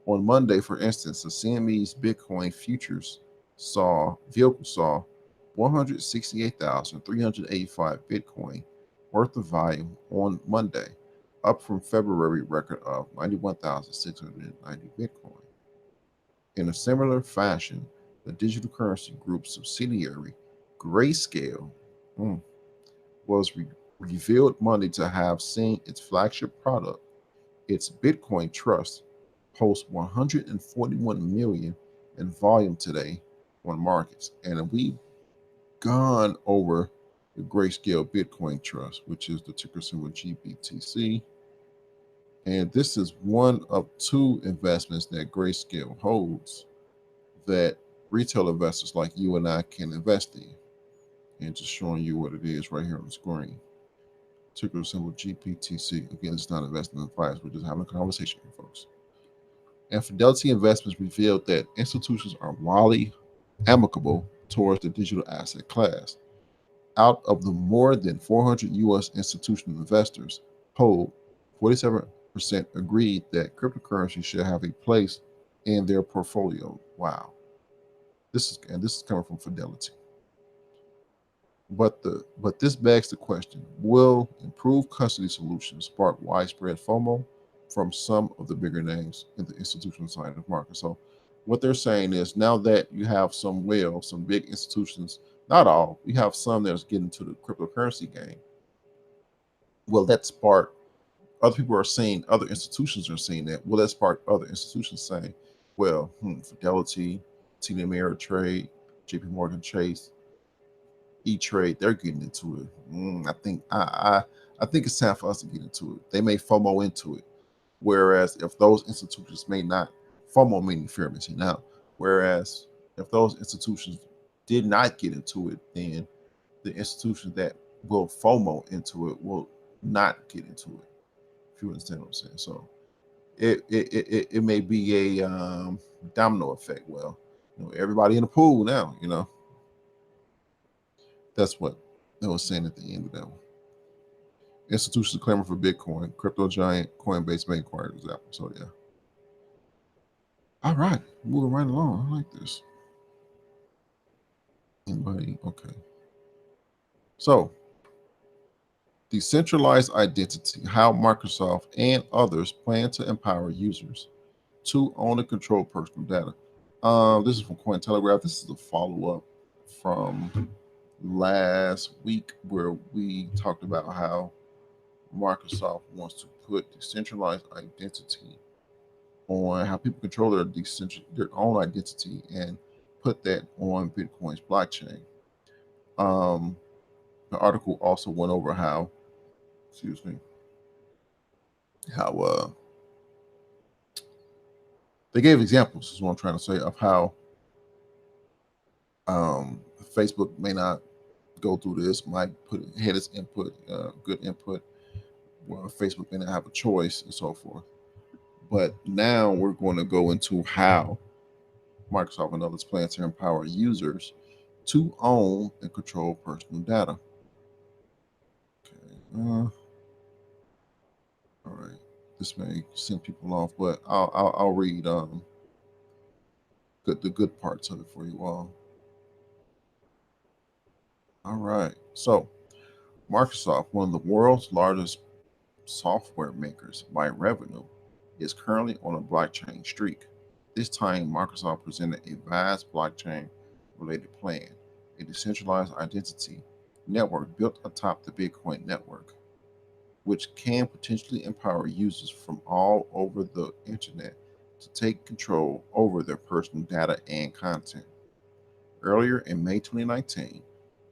On Monday, for instance, the CME's Bitcoin futures saw 168,385 Bitcoin worth of volume on Monday, up from February record of 91,690 Bitcoin. In a similar fashion, the digital currency group subsidiary Grayscale mm, was revealed Monday to have seen its flagship product, its Bitcoin Trust, post 141 million in volume today on markets. And we've gone over the Grayscale Bitcoin Trust, which is the ticker symbol GBTC. And this is one of two investments that Grayscale holds that retail investors like you and I can invest in. And just showing you what it is right here on the screen. Ticker symbol GPTC. Again, it's not investment advice. We're just having a conversation with folks. And Fidelity Investments revealed that institutions are wildly amicable towards the digital asset class. Out of the more than 400 U.S. institutional investors polled, 47% agreed that cryptocurrency should have a place in their portfolio. Wow. This is coming from Fidelity. But this begs the question: will improved custody solutions spark widespread FOMO from some of the bigger names in the institutional side of the market? So, what they're saying is now that you have some big institutions, not all, you have some that's getting into the cryptocurrency game. Will that spark other people are saying, other institutions are saying that? Will that spark other institutions saying, well, Fidelity, TD Ameritrade, JP Morgan Chase, E-Trade, they're getting into it. I think it's time for us to get into it. They may FOMO into it, whereas if those institutions may not, FOMO meaning fear of missing out. Whereas if those institutions did not get into it, then the institutions that will FOMO into it will not get into it. If you understand what I'm saying, so it may be a domino effect. Well, everybody in the pool now. That's what they was saying at the end of that one. Institutions clamoring for Bitcoin. Crypto giant Coinbase may acquire Apple. So yeah. All right, moving right along. I like this. Anybody? Okay. So, decentralized identity, how Microsoft and others plan to empower users to own and control personal data. This is from Cointelegraph. This is a follow up from last week where we talked about how Microsoft wants to put decentralized identity on how people control their own identity and put that on Bitcoin's blockchain. Um, the article also went over how, excuse me, how they gave examples, is what I'm trying to say, of how Facebook may not go through this, might put had its input, good input, where Facebook may not have a choice and so forth. But now we're going to go into how Microsoft and others plan to empower users to own and control personal data. Okay. All right. This may send people off, but I'll read the good parts of it for you all. All right. So Microsoft, one of the world's largest software makers by revenue, is currently on a blockchain streak. This time, Microsoft presented a vast blockchain related plan, a decentralized identity network built atop the Bitcoin network, which can potentially empower users from all over the internet to take control over their personal data and content. Earlier in May 2019,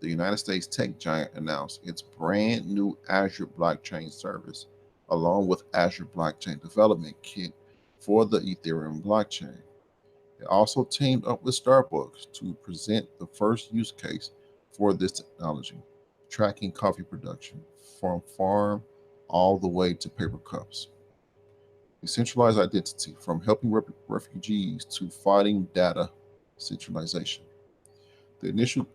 the United States tech giant announced its brand new Azure blockchain service, along with Azure Blockchain Development Kit for the Ethereum blockchain. It also teamed up with Starbucks to present the first use case for this technology, tracking coffee production from farm all the way to paper cups. Decentralized identity, from helping refugees to fighting data centralization. The initial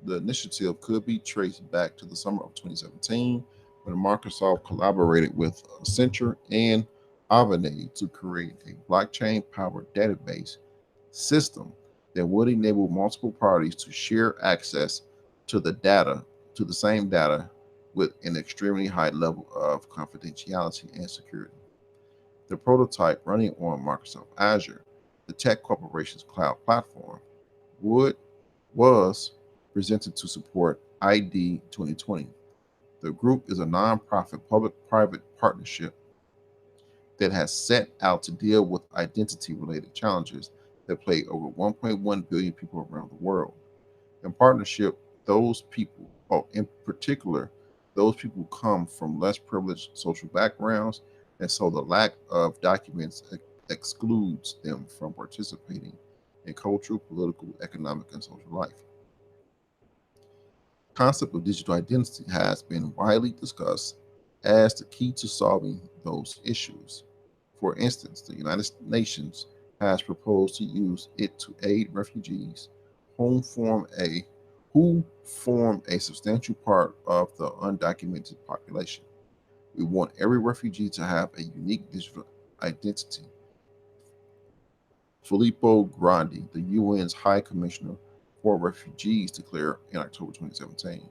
the initiative could be traced back to the summer of 2017 when Microsoft collaborated with Accenture and Avanade to create a blockchain-powered database system that would enable multiple parties to share access to the data, to the same data, with an extremely high level of confidentiality and security. The prototype, running on Microsoft Azure, the tech corporation's cloud platform, would was presented to support ID 2020. The group is a nonprofit public-private partnership that has set out to deal with identity-related challenges that plague over 1.1 billion people around the world. In partnership, those people, in particular, those people come from less privileged social backgrounds, and so the lack of documents excludes them from participating in cultural, political, economic, and social life. The concept of digital identity has been widely discussed as the key to solving those issues. For instance, the United Nations has proposed to use it to aid refugees who form a substantial part of the undocumented population. We want every refugee to have a unique digital identity. Filippo Grandi, the UN's High Commissioner for Refugees, declared in October 2017.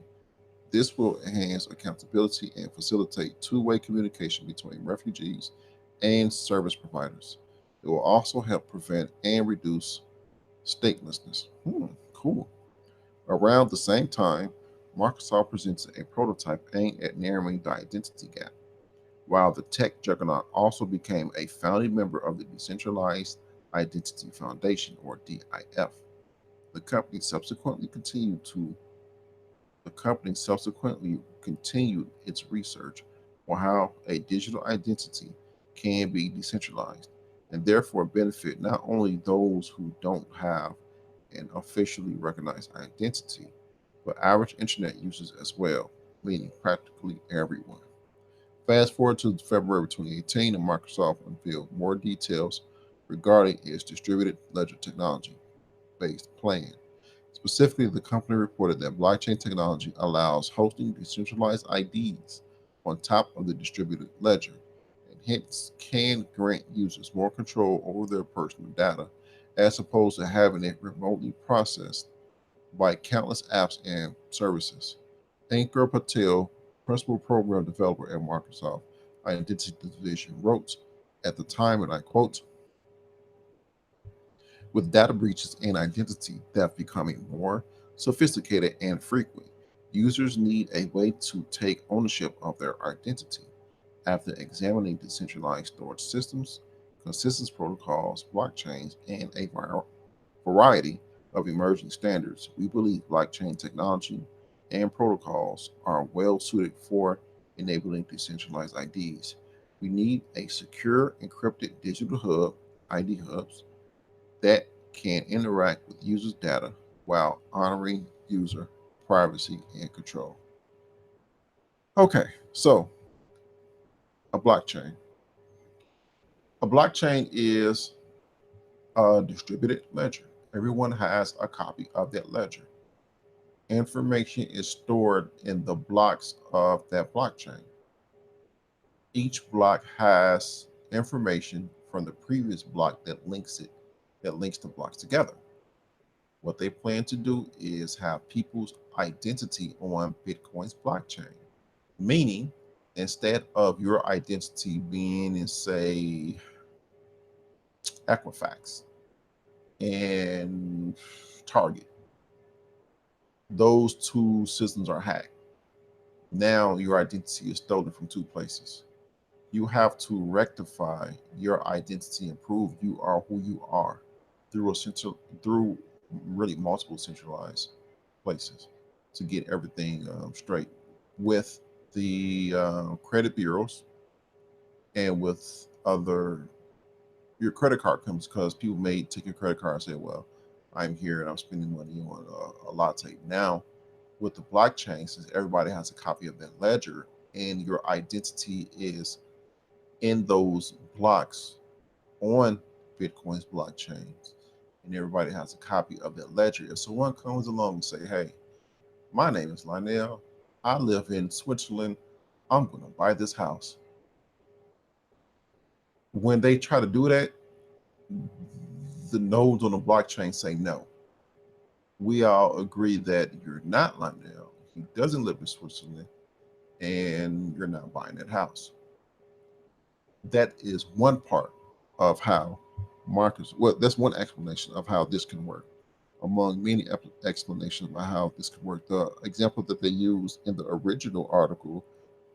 This will enhance accountability and facilitate two-way communication between refugees and service providers. It will also help prevent and reduce statelessness. Cool. Around the same time, Microsoft presented a prototype aimed at narrowing the identity gap, while the tech juggernaut also became a founding member of the Decentralized Identity Foundation, or DIF. The company subsequently continued to The company subsequently continued its research on how a digital identity can be decentralized and therefore benefit not only those who don't have an officially recognized identity, but average internet users as well, meaning practically everyone. Fast forward to February 2018, and Microsoft unveiled more details regarding its distributed ledger technology based plan. Specifically, the company reported that blockchain technology allows hosting decentralized IDs on top of the distributed ledger, and hence can grant users more control over their personal data as opposed to having it remotely processed by countless apps and services. Ankur Patel, principal program developer at Microsoft Identity Division, wrote at the time, and I quote, with data breaches and identity theft becoming more sophisticated and frequent, users need a way to take ownership of their identity. After examining decentralized storage systems, consensus protocols, blockchains, and a variety of emerging standards, we believe blockchain technology and protocols are well suited for enabling decentralized IDs. We need a secure, encrypted digital hub, ID hubs, that can interact with users' data while honoring user privacy and control. Okay, so a blockchain. A blockchain is a distributed ledger. Everyone has a copy of that ledger. Information is stored in the blocks of that blockchain. Each block has information from the previous block that links the blocks together. What they plan to do is have people's identity on Bitcoin's blockchain. Meaning, instead of your identity being in, say, Equifax and Target, those two systems are hacked. Now your identity is stolen from two places. You have to rectify your identity and prove you are who you are through really multiple centralized places to get everything straight with the credit bureaus and with other your credit card companies, because people may take your credit card and say, well, I'm here and I'm spending money on a latte. Now with the blockchain, since everybody has a copy of that ledger and your identity is in those blocks on Bitcoin's blockchains, and everybody has a copy of that ledger, if someone comes along and say, hey, my name is Lionel, I live in Switzerland, I'm going to buy this house. When they try to do that, the nodes on the blockchain say no. We all agree that you're not Lionel, he doesn't live in Switzerland, and you're not buying that house. That is one part of how markets, well, that's one explanation of how this can work, among many explanations about how this could work. The example that they used in the original article,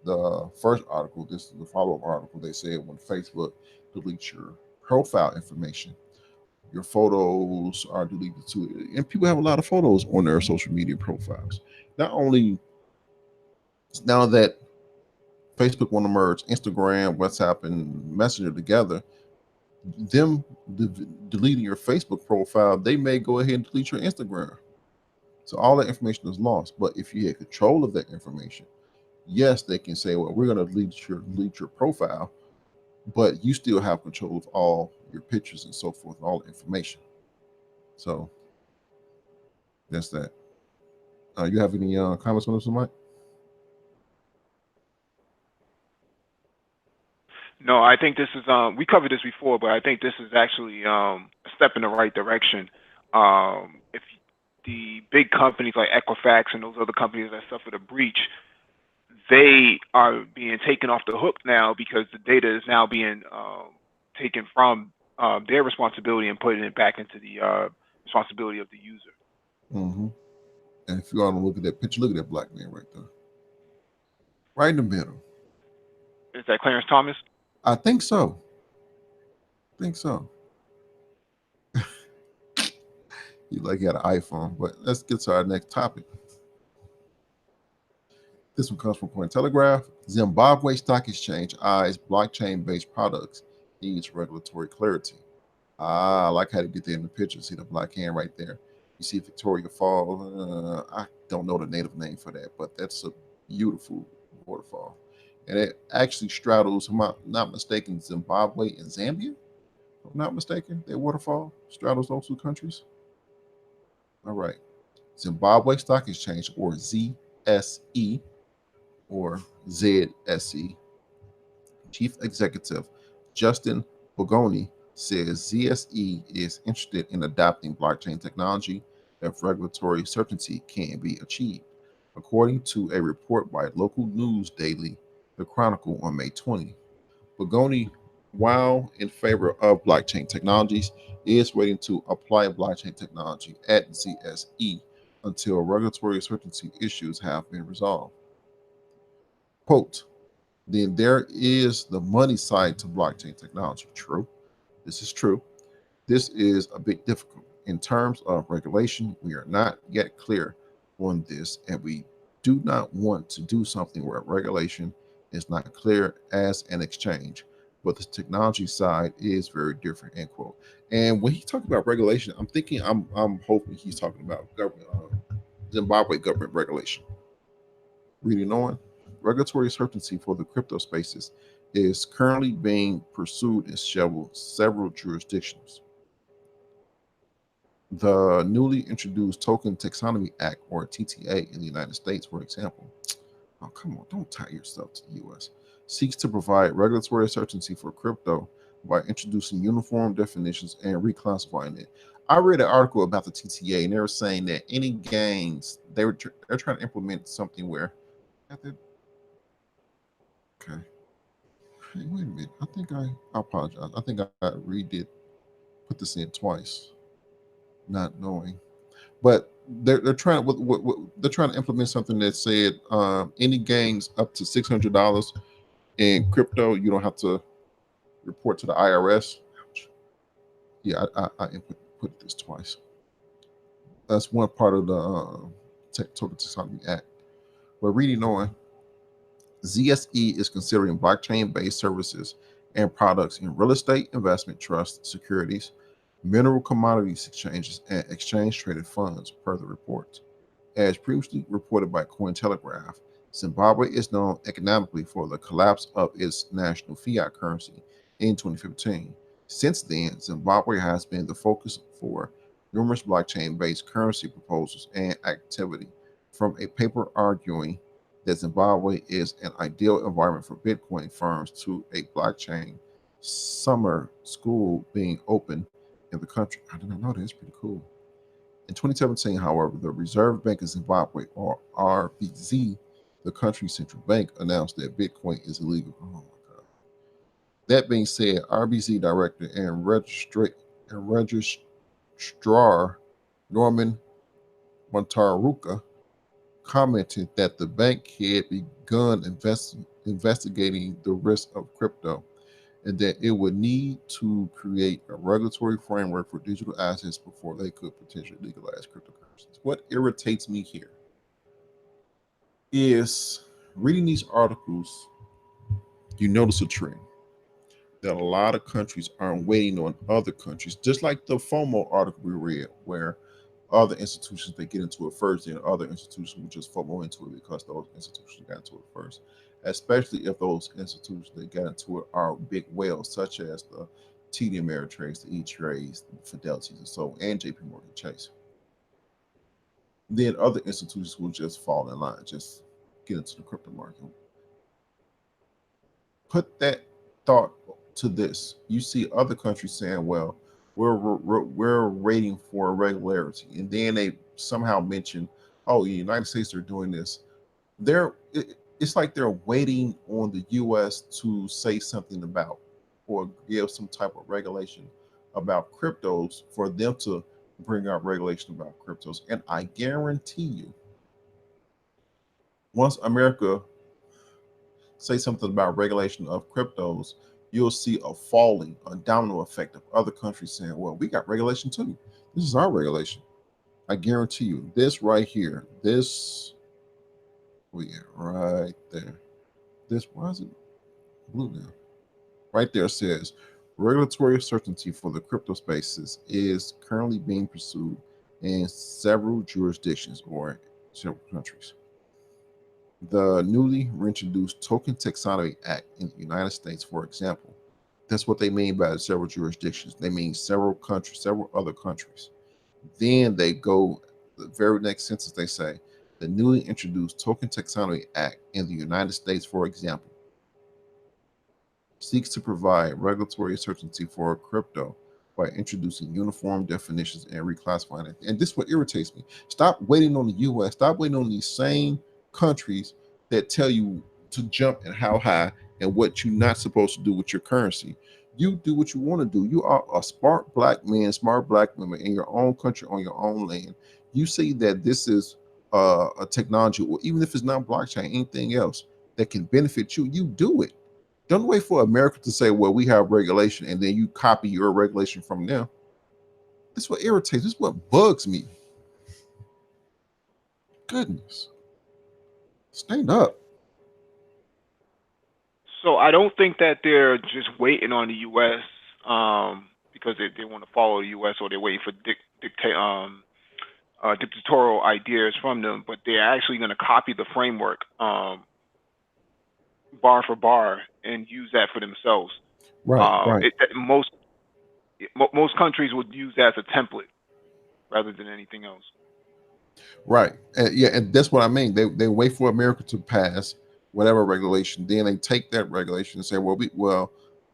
the first article, this is the follow-up article, they said when Facebook deletes your profile information, your photos are deleted too. And people have a lot of photos on their social media profiles. Not only now that Facebook want to merge Instagram, WhatsApp, and Messenger together, them deleting your Facebook profile, they may go ahead and delete your Instagram. So all that information is lost. But if you had control of that information, yes, they can say, well, we're going to delete your profile, but you still have control of all your pictures and so forth, all the information. So that's that. You have any comments on this, Mike? No, I think this is we covered this before, but I think this is actually a step in the right direction. If the big companies like Equifax and those other companies that suffered a breach, they are being taken off the hook now because the data is now being taken from their responsibility and putting it back into the responsibility of the user. Mm-hmm. And if you all don't look at that picture, look at that black man right there, right in the middle. Is that Clarence Thomas? I think so. I think so. He like he had an iPhone. But let's get to our next topic. This one comes from Cointelegraph. Zimbabwe Stock Exchange eyes blockchain-based products needs regulatory clarity. I like how to get there in the picture. See the black hand right there. You see Victoria Fall. I don't know the native name for that, but that's a beautiful waterfall. And it actually straddles, if I'm not mistaken, Zimbabwe and Zambia. If I'm not mistaken, that waterfall straddles those two countries. All right. Zimbabwe Stock Exchange, or ZSE, or ZSE, Chief Executive Justin Bogoni says ZSE is interested in adopting blockchain technology if regulatory certainty can be achieved, according to a report by local news daily, The Chronicle, on May 20. Bogoni, while in favor of blockchain technologies, is waiting to apply blockchain technology at ZSE until regulatory certainty issues have been resolved. Quote, then there is the money side to blockchain technology. True. This is true. This is a bit difficult. In terms of regulation, we are not yet clear on this, and we do not want to do something where regulation is not clear as an exchange. But the technology side is very different, end quote. And when he talked about regulation, I'm hoping he's talking about government, Zimbabwe government regulation. Reading on, regulatory certainty for the crypto spaces is currently being pursued in several jurisdictions. The newly introduced Token Taxonomy Act, or TTA, in the United States, for example, oh, come on, don't tie yourself to the US, seeks to provide regulatory certainty for crypto by introducing uniform definitions and reclassifying it. I read an article about the TTA, and they were saying that any gains, they're trying to implement something where, okay, hey, wait a minute, I apologize. I think I redid, put this in twice, not knowing. But they're trying they're trying to implement something that said any gains up to $600 in crypto, you don't have to report to the IRS. Yeah, I put this twice. That's one part of the Total Society Act. We're reading on, ZSE is considering blockchain-based services and products in real estate, investment trusts, securities, mineral commodities exchanges, and exchange-traded funds, per the report. As previously reported by Cointelegraph, Zimbabwe is known economically for the collapse of its national fiat currency in 2015. Since then, Zimbabwe has been the focus for numerous blockchain-based currency proposals and activity, from a paper arguing that Zimbabwe is an ideal environment for Bitcoin firms to a blockchain summer school being open in the country. I did not know that. It's pretty cool. In 2017, however, the Reserve Bank of Zimbabwe, or RBZ, the country's central bank, announced that Bitcoin is illegal. Oh my God. That being said, RBZ director and registrar Norman Montaruca commented that the bank had begun investigating the risk of crypto, and that it would need to create a regulatory framework for digital assets before they could potentially legalize cryptocurrencies. What irritates me here is, reading these articles, you notice a trend that a lot of countries aren't waiting on other countries, just like the FOMO article we read, where other institutions, they get into it first, and other institutions will just FOMO into it because those institutions got into it first. Especially if those institutions that got into it are big whales, such as the TD Ameritrades, the E-Trades, the Fidelities, and so, and JP Morgan Chase. Then other institutions will just fall in line, just get into the crypto market. Put that thought to this. You see other countries saying, well, we're waiting for regularity, and then they somehow mention, oh, the United States are doing this. It's like they're waiting on the US to say something about, or give some type of regulation about cryptos, for them to bring out regulation about cryptos. And I guarantee you, once America say something about regulation of cryptos, you'll see a falling, a domino effect of other countries saying, well, we got regulation too. This is our regulation. I guarantee you, this right here, this, oh yeah, right there. This, why is it blue now? Right there says, regulatory certainty for the crypto spaces is currently being pursued in several jurisdictions, or several countries. The newly reintroduced Token Taxonomy Act in the United States, for example. That's what they mean by several jurisdictions. They mean several countries, several other countries. Then they go, the very next sentence they say, the newly introduced Token Taxonomy Act in the United States, for example, seeks to provide regulatory certainty for crypto by introducing uniform definitions and reclassifying it. And this is what irritates me. Stop waiting on the US. Stop waiting on these same countries that tell you to jump and how high and what you're not supposed to do with your currency. You do what you want to do. You are a smart black man, smart black woman in your own country, on your own land. You say that this is a technology, or even if it's not blockchain, anything else that can benefit you, you do it. Don't wait for America to say, well, we have regulation, and then you copy your regulation from them. This is what irritates. This is what bugs me. Goodness. Stand up. So I don't think that they're just waiting on the U.S. Because they want to follow the U.S. or they're waiting for dictatorial ideas from them, but they're actually going to copy the framework bar for bar and use that for themselves. Right, right. Most countries would use that as a template rather than anything else. Right. Yeah, and that's what I mean. They wait for America to pass whatever regulation, then they take that regulation and say, well,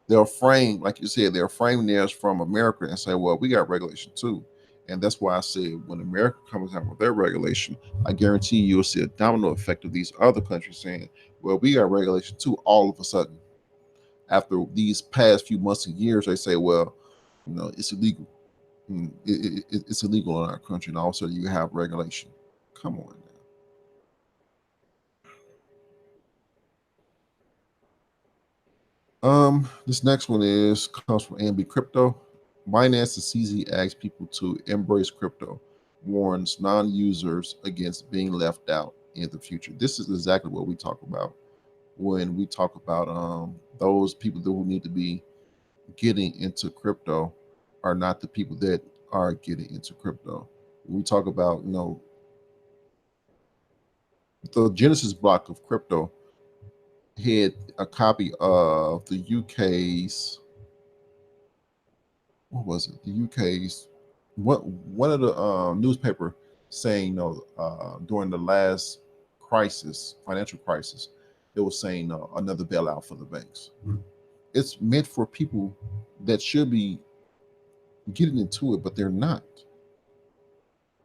they'll frame, like you said, they'll frame theirs from America and say, well, we got regulation too. And that's why I said when America comes out with their regulation, I guarantee you'll see a domino effect of these other countries saying, well, we got regulation too, all of a sudden. After these past few months and years, they say, well, it's illegal. It's illegal in our country, and all of a sudden you have regulation. Come on now. This next one comes from AMB Crypto. Binance and CZ asks people to embrace crypto, warns non-users against being left out in the future. This is exactly what we talk about when we talk about those people who need to be getting into crypto are not the people that are getting into crypto. When we talk about the Genesis block of crypto had a copy of the UK's, what was it? The UK's, one of the newspaper saying, during the last crisis, financial crisis, it was saying another bailout for the banks. It's meant for people that should be getting into it, but they're not.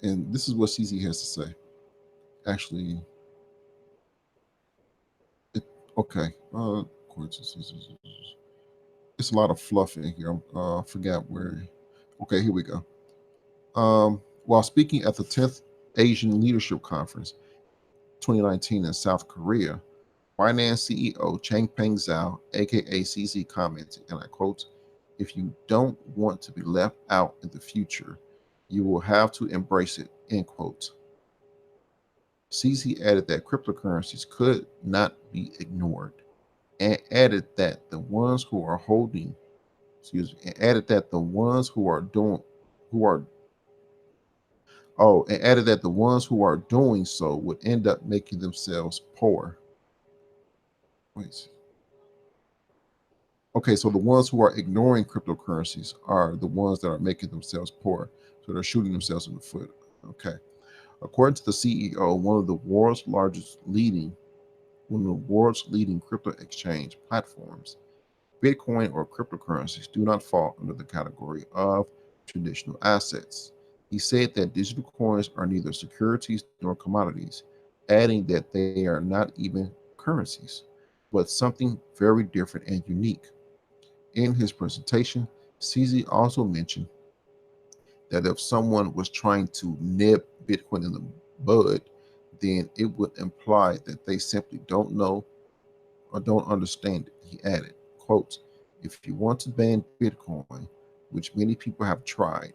And this is what CZ has to say. Actually, it, okay. It's a lot of fluff in here. I forgot where. Okay, here we go. While speaking at the 10th Asian Leadership Conference 2019 in South Korea, Binance CEO Changpeng Zhao, aka CZ, commented, and I quote, "If you don't want to be left out in the future, you will have to embrace it," end quote. CZ added that cryptocurrencies could not be ignored, and added that the ones who are holding, and added that the ones who are doing, who are and added that the ones who are doing so would end up making themselves poor. Wait. Okay, so the ones who are ignoring cryptocurrencies are the ones that are making themselves poor. So they're shooting themselves in the foot. Okay. According to the CEO, one of the world's leading crypto exchange platforms, Bitcoin or cryptocurrencies do not fall under the category of traditional assets. He said that digital coins are neither securities nor commodities, adding that they are not even currencies, but something very different and unique. In his presentation, CZ also mentioned that if someone was trying to nib Bitcoin in the bud, then it would imply that they simply don't know or don't understand it. He added, quote, "If you want to ban Bitcoin, which many people have tried,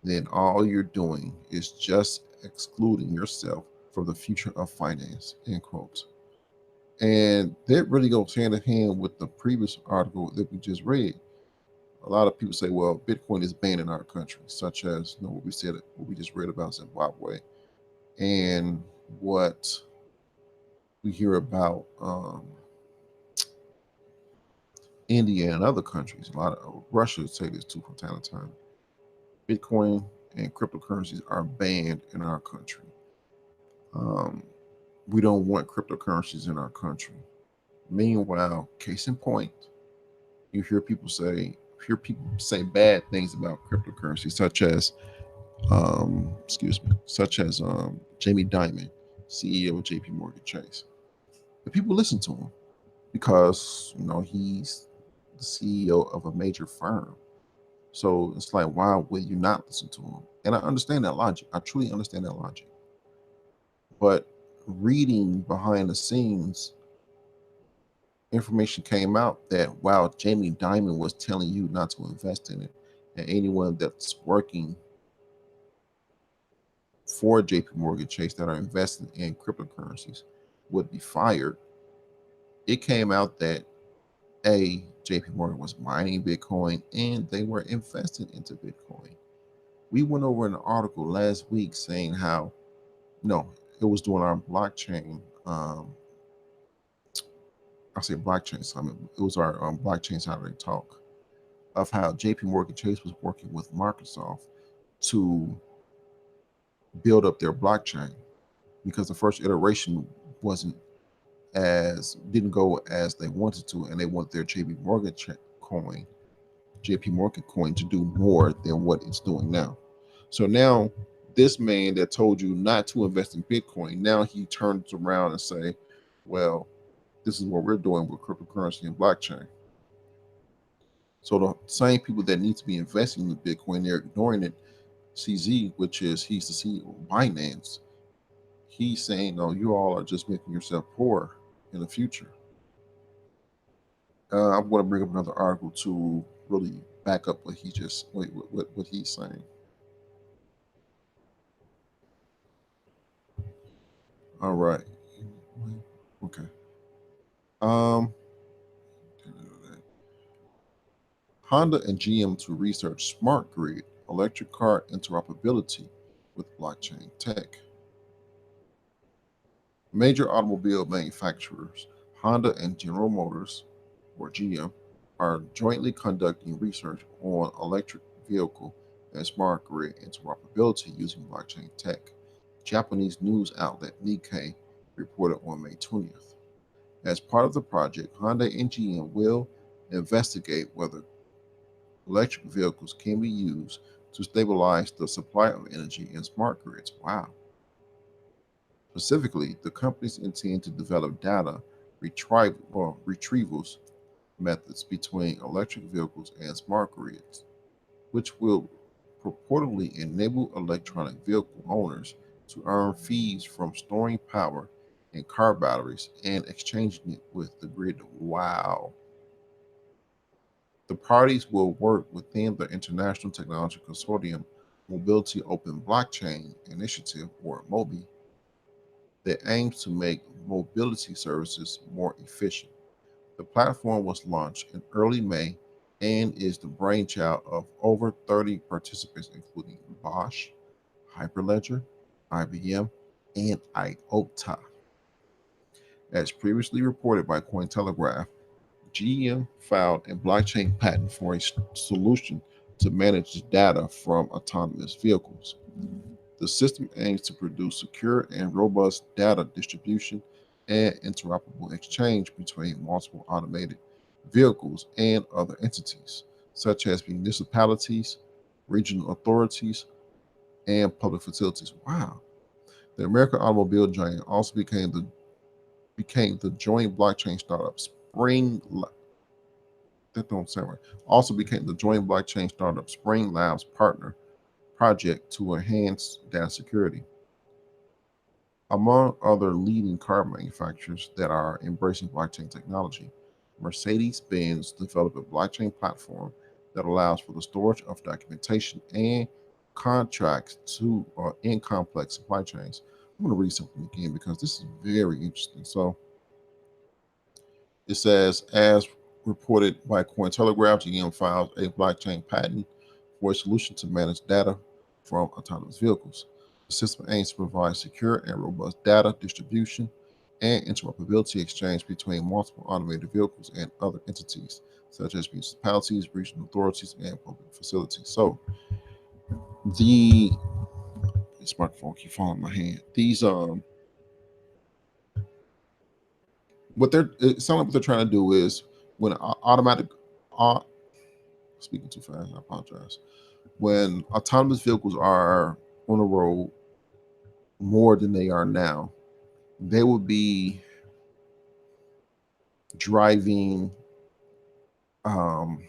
then all you're doing is just excluding yourself from the future of finance," end quote. And that really goes hand in hand with the previous article that we just read. A lot of people say, well, Bitcoin is banned in our country, such as what we just read about Zimbabwe, and what we hear about India and other countries. A lot of Russia say this too from time to time. Bitcoin and cryptocurrencies are banned in our country. Um, we don't want cryptocurrencies in our country. Meanwhile, case in point, you hear people say hear people say bad things about cryptocurrency, such as Jamie Dimon, CEO of JP Morgan Chase. But people listen to him because he's the CEO of a major firm. So it's like, why would you not listen to him? And I understand that logic. I truly understand that logic. But reading behind the scenes, information came out that while Jamie Dimon was telling you not to invest in it, and anyone that's working for JP Morgan Chase that are invested in cryptocurrencies would be fired, it came out that JP Morgan was mining Bitcoin and they were invested into Bitcoin. We went over an article last week saying how, no, it was during our blockchain, I say blockchain summit, it was our blockchain Saturday talk, of how JP Morgan Chase was working with Microsoft to build up their blockchain because the first iteration wasn't didn't go as they wanted to, and they want their coin, JP Morgan coin, to do more than what it's doing now. So now this man that told you not to invest in Bitcoin, now he turns around and say, well, this is what we're doing with cryptocurrency and blockchain. So the same people that need to be investing in Bitcoin, they're ignoring it. CZ, which is he's the CEO of Binance, he's saying, no, you all are just making yourself poor in the future. I'm going to bring up another article to really back up what he's saying. All right. Okay. Um, Honda and GM to research smart grid electric car interoperability with blockchain tech. Major automobile manufacturers, Honda and General Motors, or GM, are jointly conducting research on electric vehicle and smart grid interoperability using blockchain tech. Japanese news outlet Nikkei reported on May 20th. As part of the project, Honda and GM will investigate whether electric vehicles can be used to stabilize the supply of energy in smart grids. Wow. Specifically, the companies intend to develop data retrievals methods between electric vehicles and smart grids, which will purportedly enable electronic vehicle owners to earn fees from storing power in car batteries and exchanging it with the grid. Wow. The parties will work within the International Technology Consortium Mobility Open Blockchain Initiative, or MOBI, that aims to make mobility services more efficient. The platform was launched in early May and is the brainchild of over 30 participants, including Bosch, Hyperledger, IBM, and IOTA. As previously reported by Cointelegraph, GM filed a blockchain patent for a solution to manage data from autonomous vehicles. The system aims to produce secure and robust data distribution and interoperable exchange between multiple automated vehicles and other entities, such as municipalities, regional authorities, and public facilities. Wow. The American automobile giant also became the joint blockchain startup Spring. That don't sound right. Also became the joint blockchain startup Spring Labs partner project to enhance data security. Among other leading car manufacturers that are embracing blockchain technology, Mercedes-Benz developed a blockchain platform that allows for the storage of documentation and contracts in complex supply chains. I'm going to read something again because this is very interesting. So it says, as reported by Cointelegraph, GM filed a blockchain patent for a solution to manage data from autonomous vehicles. The system aims to provide secure and robust data distribution and interoperability exchange between multiple automated vehicles and other entities, such as municipalities, regional authorities, and public facilities. So the smartphone keep falling in my hand. These what they're it sounds like what they're trying to do is when automatic speaking too fast. I apologize. When autonomous vehicles are on the road more than they are now, they will be driving um,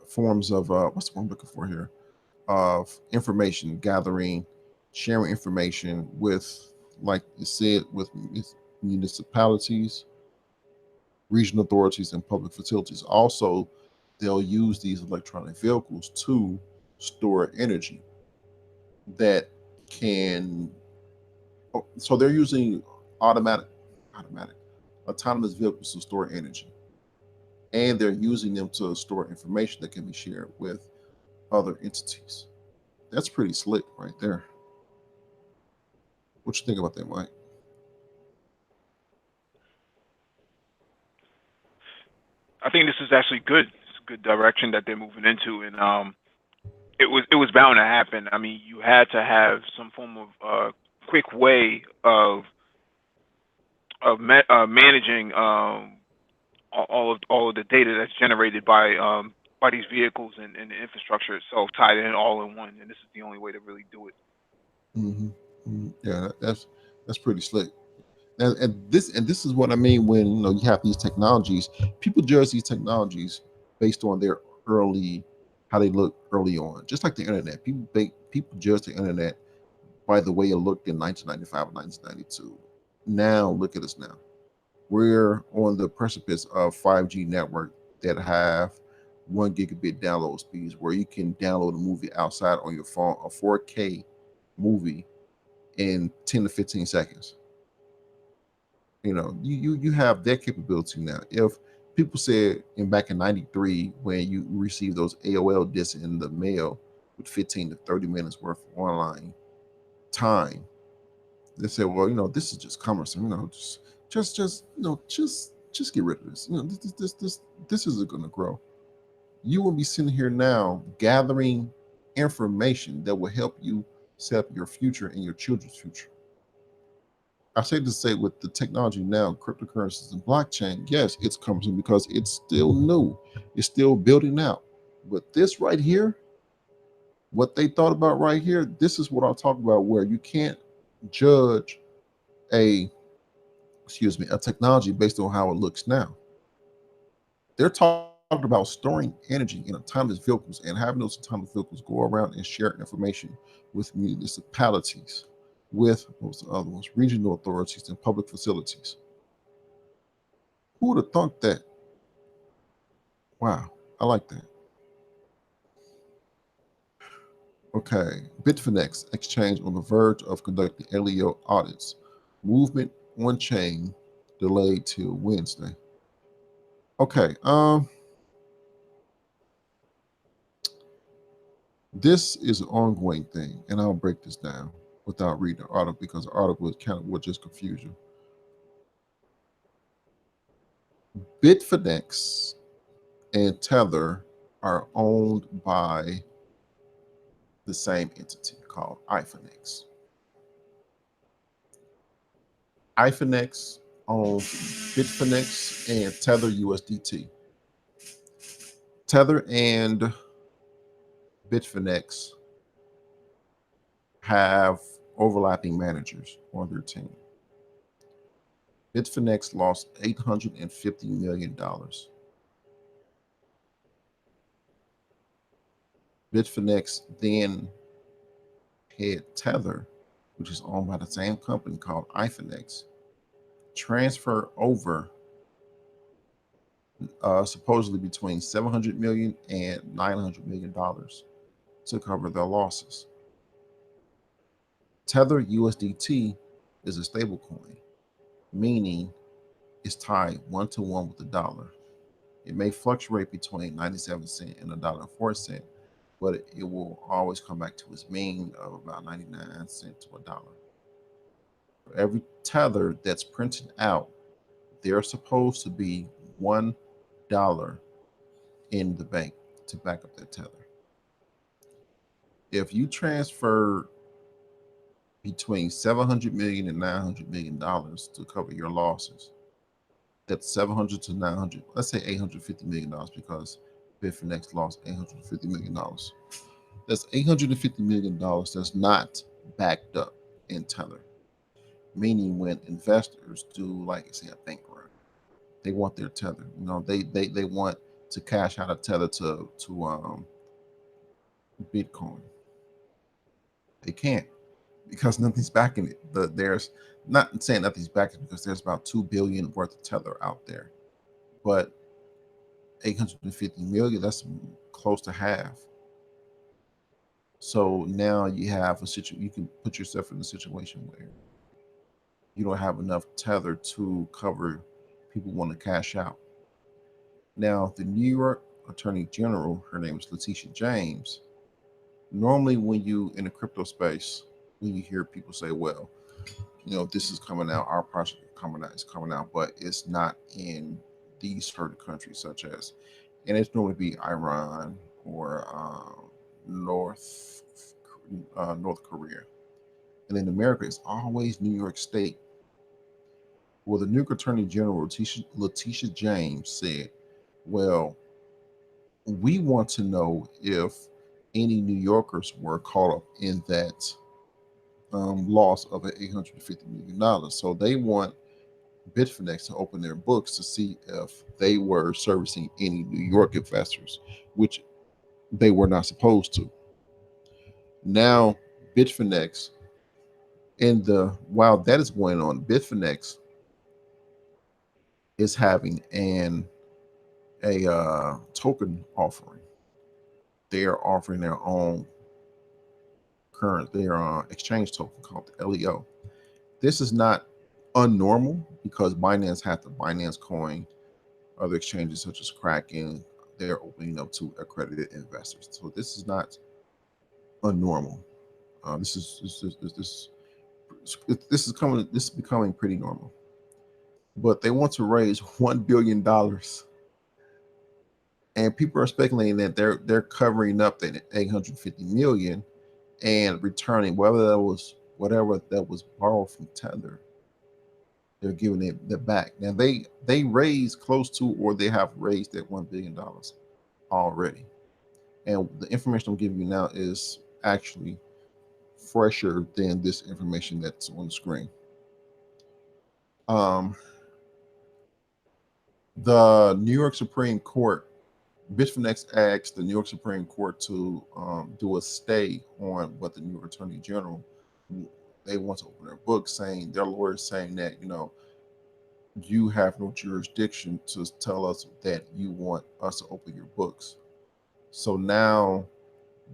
forms of what's the one I'm looking for here, of information gathering, sharing information with, like you said, with municipalities, regional authorities, and public facilities. Also, they'll use these electronic vehicles to store energy that can. So they're using automatic, automatic, autonomous vehicles to store energy, and they're using them to store information that can be shared with other entities. That's pretty slick right there. What you think about that, Mike? I think this is actually good. It's a good direction that they're moving into, and it was bound to happen. I mean, you had to have some form of quick way of managing all of the data that's generated by these vehicles and the infrastructure itself, tied in all in one. And this is the only way to really do it. Mm-hmm. Mm-hmm. Yeah, that's pretty slick. And this is what I mean when you have these technologies. People judge these technologies based on their early, how they look early on. Just like the internet, people judge the internet by the way it looked in 1995 and 1992. Now look at us now. We're on the precipice of 5G network that have 1 gigabit download speeds, where you can download a movie outside on your phone, a 4K movie, in 10 to 15 seconds. You have that capability now. If people said in back in 93, when you received those AOL discs in the mail with 15 to 30 minutes worth of online time, they said, well, this is just cumbersome. Just get rid of this. This isn't going to grow. You will be sitting here now gathering information that will help you set up your future and your children's future. I say to say, with the technology now, cryptocurrencies and blockchain, yes, it's cumbersome because it's still new. It's still building out. But this right here, what they thought about right here, this is what I'll talk about, where you can't judge a a technology based on how it looks now. They're talking about storing energy in autonomous vehicles and having those autonomous vehicles go around and share information with municipalities, with what's the other ones, regional authorities and public facilities. Who would have thought that? Wow, I like that. Okay, Bitfinex exchange on the verge of conducting LEO audits. Movement on chain delayed till Wednesday. Okay, this is an ongoing thing, and I'll break this down without reading the article, because the article is kind of what just confuse you. Bitfinex and Tether are owned by the same entity called iFinex. iFinex owns Bitfinex and Tether USDT. Tether and Bitfinex have overlapping managers on their team. Bitfinex lost $850 million. Bitfinex then had Tether, which is owned by the same company called iFinex, transfer over supposedly between $700 million and $900 million to cover their losses. Tether USDT is a stable coin, meaning it's tied 1-to-1 with the dollar. It may fluctuate between 97 cents and $1.04, but it will always come back to its mean of about 99 cents to a dollar. For every tether that's printed out, there's supposed to be $1 in the bank to back up that tether. If you transfer between $700 million and $900 million to cover your losses, That's 700 to 900. Let's say $850 million because Bitfinex lost $850 million. That's $850 million that's not backed up in tether. Meaning, when investors do, like I say, a bank run, they want their tether. They want to cash out a tether to Bitcoin. They can't because nothing's backing it. There's not saying nothing's backing it because there's about 2 billion worth of tether out there, but 850 million, that's close to half. So now you have a situation. You can put yourself in a situation where you don't have enough tether to cover people want to cash out. Now, the New York Attorney General, her name is Letitia James. Normally, when you in the crypto space, when you hear people say, "Well, this is coming out, our project is coming out, but it's not in these certain countries, such as," and it's normally be Iran or North North Korea, and in America, it's always New York State. Well, the New York Attorney General Letitia James said, "Well, we want to know if any New Yorkers were caught up in that loss of $850 million. So they want Bitfinex to open their books to see if they were servicing any New York investors, which they were not supposed to. Now, Bitfinex, while that is going on, Bitfinex is having a token offering. They are offering their own their exchange token called the LEO. This is not unnormal because Binance had the Binance Coin, other exchanges such as Kraken, they're opening up to accredited investors. So this is not unnormal. This is becoming pretty normal. But they want to raise $1 billion, and people are speculating that they're covering up that 850 million and returning whatever that was borrowed from Tether. They're giving it back. Now they raised close to, or they have raised that $1 billion already. And the information I'm giving you now is actually fresher than this information that's on the screen. Um, the New York Supreme Court, Bitfinex asked the New York Supreme Court to do a stay on what the New York Attorney General, they want to open their book, saying their lawyers saying that you have no jurisdiction to tell us that you want us to open your books. So now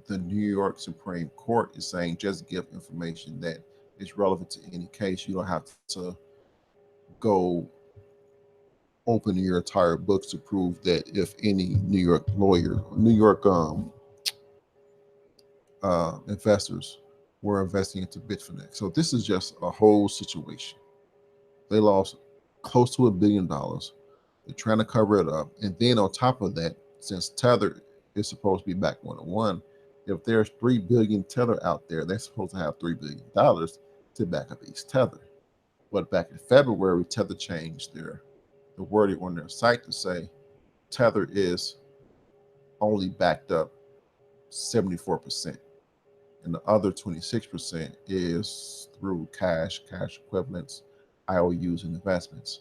the New York Supreme Court is saying just give information that is relevant to any case. You don't have to go open your entire books to prove that if any New York investors were investing into Bitfinex. So this is just a whole situation. They lost close to $1 billion. They're trying to cover it up. And then on top of that, since Tether is supposed to be back 101, if there's 3 billion Tether out there, they're supposed to have $3 billion to back up each Tether. But back in February, Tether changed the wording on their site to say Tether is only backed up 74%. And the other 26% is through cash equivalents, IOUs, and investments.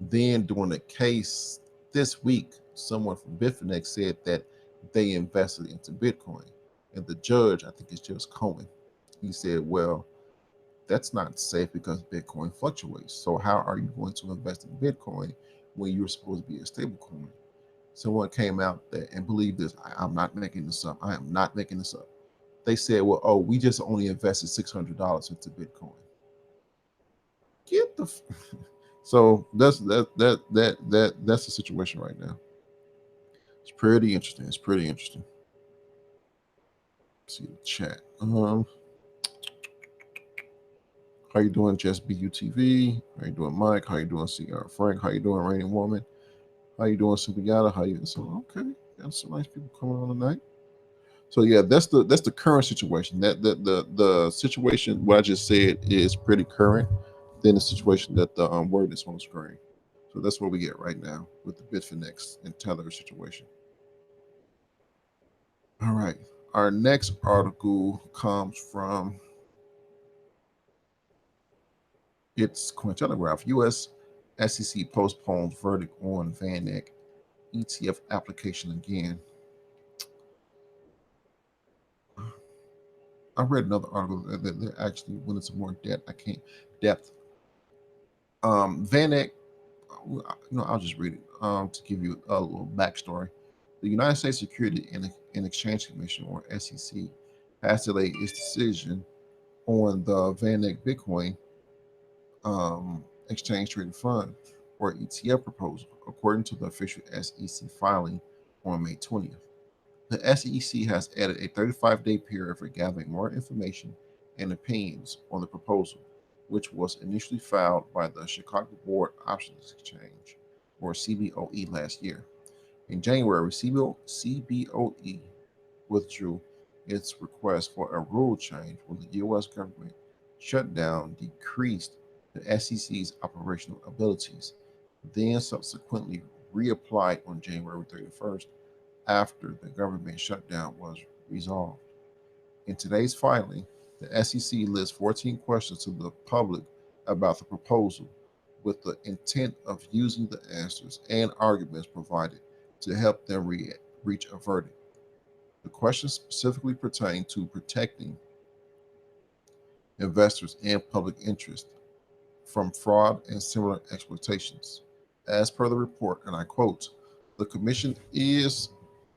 Then during the case this week, someone from Bitfinex said that they invested into Bitcoin. And the judge, I think it's Judge Cohen, he said, well, that's not safe because Bitcoin fluctuates. So how are you going to invest in Bitcoin when you're supposed to be a stable coin? Someone came out there and believed this. I'm not making this up. I am not making this up. They said, well, oh, we just only invested $600 into Bitcoin. Get the so that's the situation right now. It's pretty interesting. It's pretty interesting. Let's see the chat. How you doing, Jess BUTV? How you doing, Mike? How you doing, CR Frank? How you doing, Raining Woman? How you doing, Super Yada? How you? So okay, got some nice people coming on tonight. So yeah, that's the current situation. That the situation what I just said is pretty current than the situation that the word is on the screen. So that's what we get right now with the Bitfinex and tether situation. All right. Our next article comes from it's Cointelegraph. U.S. SEC postpones verdict on VanEck ETF application again. I read another article that actually went into more depth. I can't depth. VanEck, I'll just read it to give you a little backstory. The United States Security and Exchange Commission, or SEC, has delayed its decision on the VanEck Bitcoin Exchange Traded Fund, or ETF proposal, according to the official SEC filing on May 20th. The SEC has added a 35-day period for gathering more information and opinions on the proposal, which was initially filed by the Chicago Board Options Exchange, or CBOE, last year. In January, CBOE withdrew its request for a rule change when the U.S. government shutdown decreased the SEC's operational abilities, then subsequently reapplied on January 31st after the government shutdown was resolved. In today's filing, the SEC lists 14 questions to the public about the proposal, with the intent of using the answers and arguments provided to help them reach a verdict. The questions specifically pertain to protecting investors and public interest from fraud and similar exploitations. As per the report, and I quote, the Commission is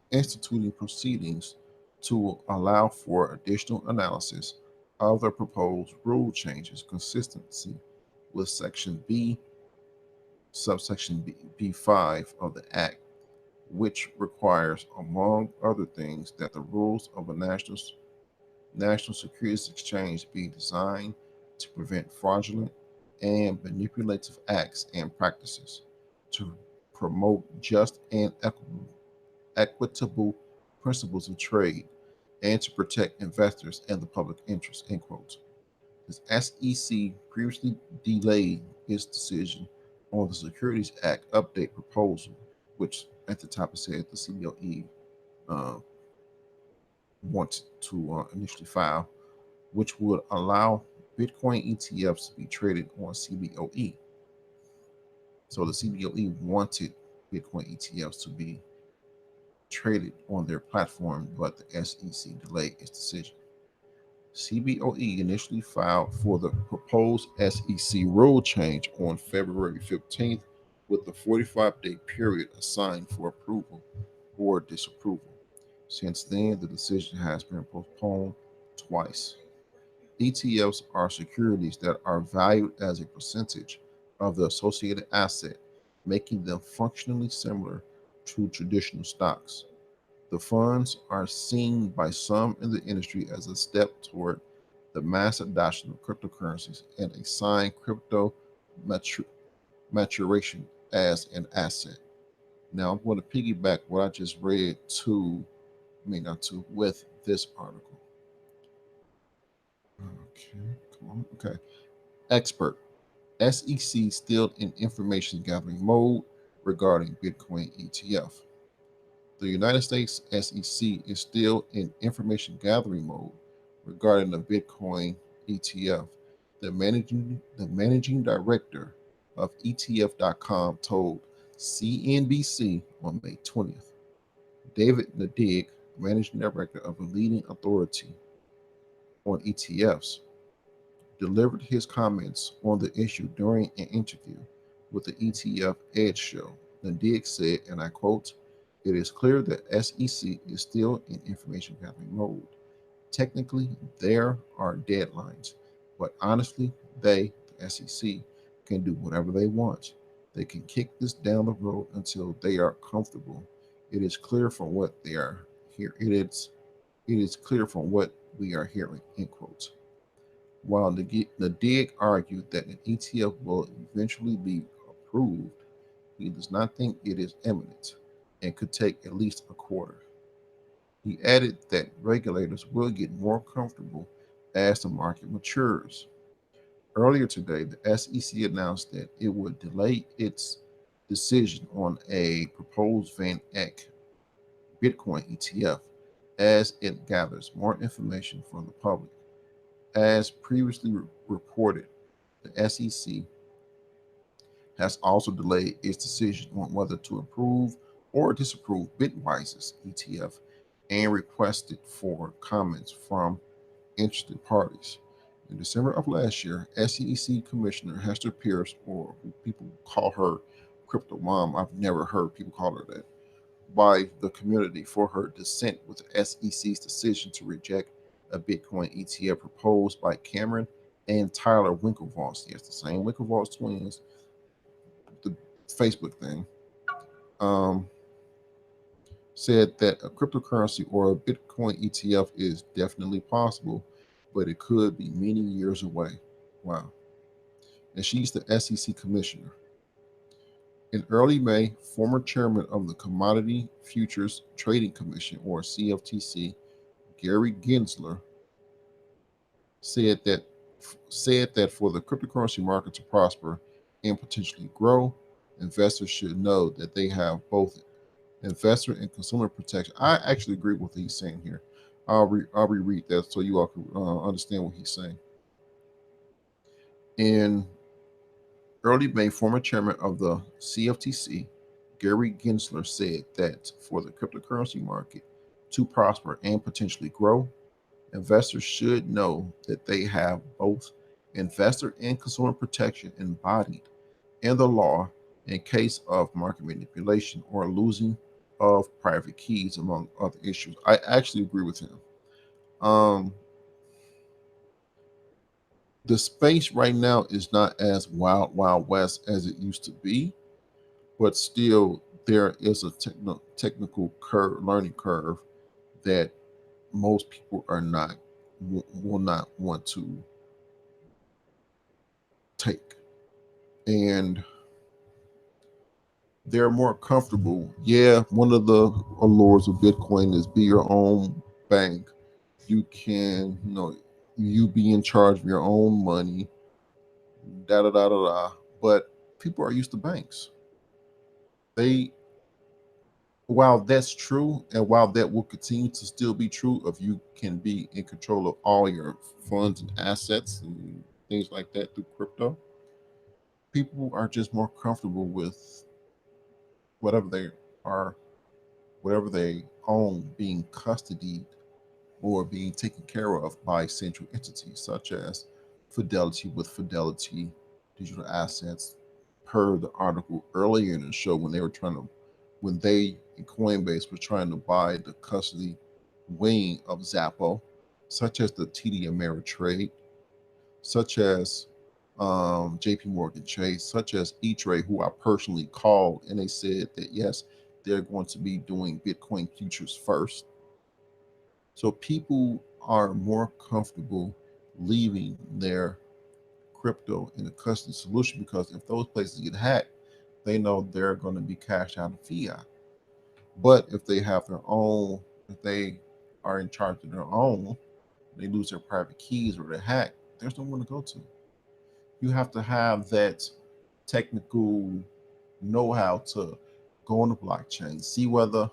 instituting proceedings to allow for additional analysis of the proposed rule changes consistency with Section B, subsection B5 of the Act, which requires, among other things, that the rules of a national securities exchange be designed to prevent fraudulent and manipulative acts and practices, to promote just and equitable principles of trade, and to protect investors and the public interest, end quote. The SEC previously delayed its decision on the Securities Act update proposal, which at the top it said the CBOE uh, wanted to initially file, which would allow Bitcoin ETFs to be traded on CBOE. So the CBOE wanted Bitcoin ETFs to be traded on their platform, but the SEC delayed its decision. CBOE initially filed for the proposed SEC rule change on February 15th, with the 45-day period assigned for approval or disapproval. Since then, the decision has been postponed twice. ETFs are securities that are valued as a percentage of the associated asset, making them functionally similar to traditional stocks. The funds are seen by some in the industry as a step toward the mass adoption of cryptocurrencies and a sign crypto maturation as an asset. Now, I'm going to piggyback what I just read not to, with this article. Okay, come on. Okay. Expert. SEC still in information gathering mode regarding Bitcoin ETF. The United States SEC is still in information gathering mode regarding the Bitcoin ETF. The managing director of ETF.com told CNBC on May 20th. David Nadig, managing director of a leading authority on ETFs, delivered his comments on the issue during an interview with the ETF Edge show. Nadig said, and I quote, it is clear that SEC is still in information gathering mode. Technically, there are deadlines, but honestly, the SEC, can do whatever they want. They can kick this down the road until they are comfortable. It is clear from what they are here. It is clear from what we are hearing. End quote. While Nadig argued that an ETF will eventually be approved, he does not think it is imminent and could take at least a quarter. He added that regulators will get more comfortable as the market matures. Earlier today, the SEC announced that it would delay its decision on a proposed Van Eck Bitcoin ETF as it gathers more information from the public. As previously reported, the SEC has also delayed its decision on whether to approve or disapprove Bitwise's ETF and requested for comments from interested parties. In December of last year, SEC Commissioner Hester Pierce, or people call her Crypto Mom, I've never heard people call her that, by the community for her dissent with the SEC's decision to reject a Bitcoin ETF proposed by Cameron and Tyler Winklevoss. Yes, the same Winklevoss twins, the Facebook thing, um, said that a cryptocurrency or a Bitcoin ETF is definitely possible, but it could be many years away. Wow. And she's the SEC commissioner. In early May, former chairman of the Commodity Futures Trading Commission, or CFTC, Gary Gensler, said that for the cryptocurrency market to prosper and potentially grow, investors should know that they have both investor and consumer protection. I actually agree with what he's saying here. I'll reread that so you all can understand what he's saying. In early May, former chairman of the CFTC, Gary Gensler, said that for the cryptocurrency market to prosper and potentially grow, investors should know that they have both investor and consumer protection embodied in the law in case of market manipulation or losing of private keys, among other issues. I actually agree with him. Um, the space right now is not as wild west as it used to be, but still there is a technical learning curve that most people are not will not want to take, and they're more comfortable. Yeah, one of the allures of Bitcoin is be your own bank. You can, you be in charge of your own money, da da da da da. But people are used to banks. They, while that's true, and while that will continue to still be true, if you can be in control of all your funds and assets and things like that through crypto, people are just more comfortable with whatever they are, whatever they own being custodied or being taken care of by central entities such as Fidelity with Fidelity Digital Assets, per the article earlier in the show when they in Coinbase were trying to buy the custody wing of Zappo, such as the TD Ameritrade, such as JP Morgan Chase, such as E208, who I personally called, and they said that yes, they're going to be doing Bitcoin futures first. So people are more comfortable leaving their crypto in a custody solution because if those places get hacked, they know they're going to be cashed out of fiat. But if they have their own, if they are in charge of their own, they lose their private keys or they're hacked, there's no one to go to. You have to have that technical know-how to go on the blockchain, see whether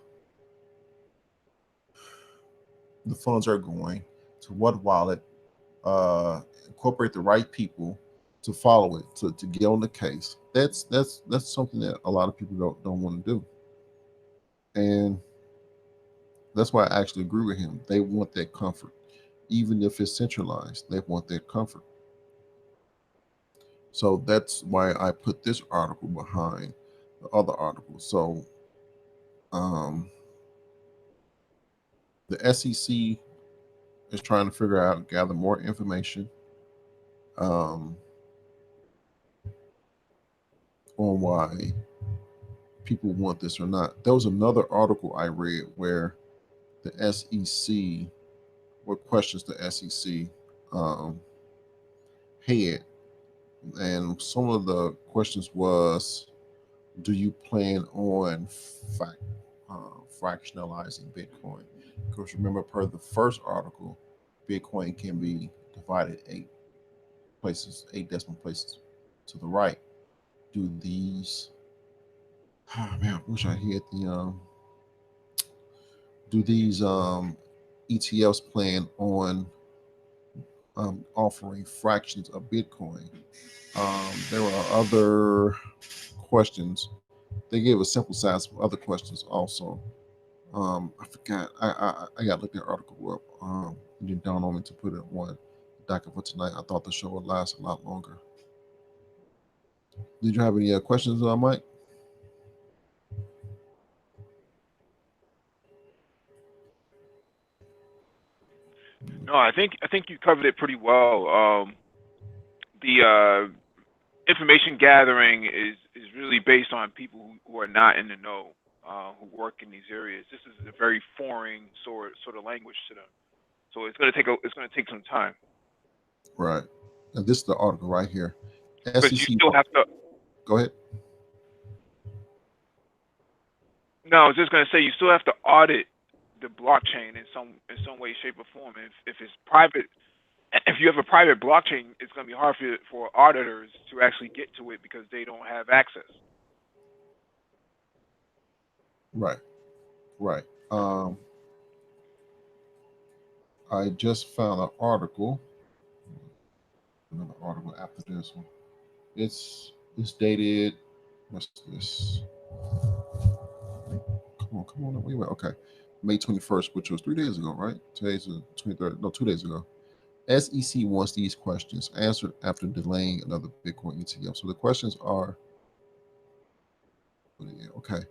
the funds are going to what wallet, incorporate the right people to follow it, to get on the case. That's something that a lot of people don't want to do, and that's why I actually agree with him. They want that comfort, even if it's centralized. They want that comfort. So that's why I put this article behind the other article. So um, the SEC is trying to figure out, gather more information um, on why people want this or not. There was another article I read where the SEC, what questions the SEC um, had, and some of the questions was, do you plan on fractionalizing Bitcoin? Because remember, per the first article, Bitcoin can be divided 8 decimal places to the right. Do these Oh, man, I wish I had the do these ETFs plan on offering fractions of Bitcoin. There are other questions. They gave a sample size of other questions also. I forgot. I got to look that article up. It didn't dawn on me to put it on docket for tonight. I thought the show would last a lot longer. Did you have any questions, Mike? No, I think you covered it pretty well. The information gathering is really based on people who are not in the know, who work in these areas. This is a very foreign sort of language to them, so it's gonna take some time. Right. And this is the article right here. Because you SEC. still have to. Go ahead. No, I was just gonna say you still have to audit the blockchain in some way, shape, or form. If it's private, if you have a private blockchain, it's gonna be hard for auditors to actually get to it because they don't have access. Right. Right. I just found an article. Another article after this one. It's dated. What's this? Come on. Wait. Okay. May 21st, which was 3 days ago, right? Today's the 23rd. No, 2 days ago. SEC wants these questions answered after delaying another Bitcoin ETF. So the questions are, okay,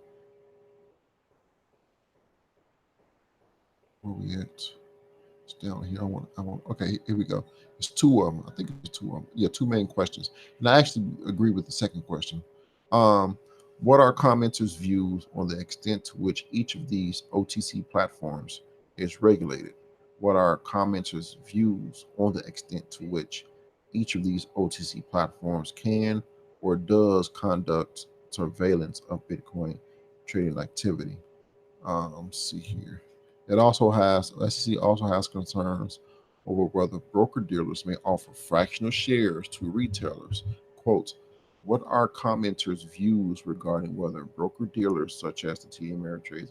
where we at? It's down here. Okay, here we go. It's two of them. I think it's two of them. Yeah, two main questions. And I actually agree with the second question. Um, what are commenters' views on the extent to which each of these OTC platforms is regulated? What are commenters' views on the extent to which each of these OTC platforms can or does conduct surveillance of Bitcoin trading activity? See here. It also has SEC also has concerns over whether broker dealers may offer fractional shares to retailers. Quote, what are commenters' views regarding whether broker dealers such as the TA Ameritrade,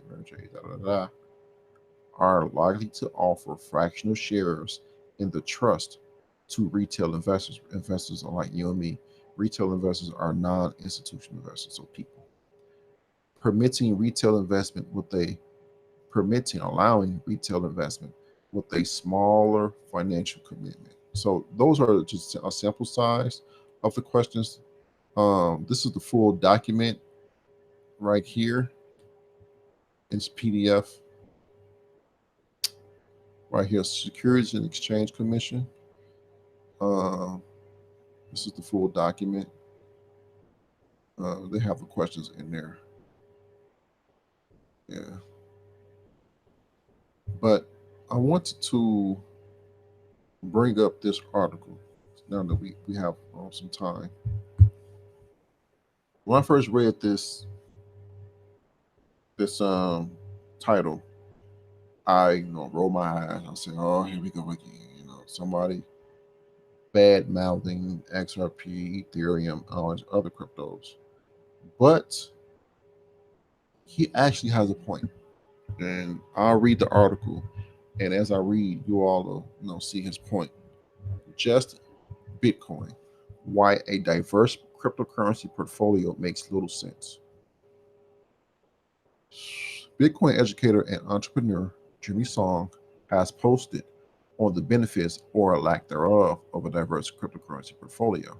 are likely to offer fractional shares in the trust to retail investors? Investors are like you and me. Retail investors are non-institutional investors, so people. Permitting retail investment with a allowing retail investment with a smaller financial commitment. So those are just a sample size of the questions. This is the full document right here. It's PDF right here. Securities and Exchange Commission. Uh, this is the full document. They have the questions in there. Yeah, but I wanted to bring up this article now that we have some time. When I first read this title, I roll my eyes. I say, "Oh, here we go again." Somebody bad mouthing XRP, Ethereum, all these other cryptos. But he actually has a point, and I'll read the article. And as I read, you all will see his point. Just Bitcoin, why a diverse cryptocurrency portfolio makes little sense. Bitcoin educator and entrepreneur Jimmy Song has posted on the benefits or lack thereof of a diverse cryptocurrency portfolio.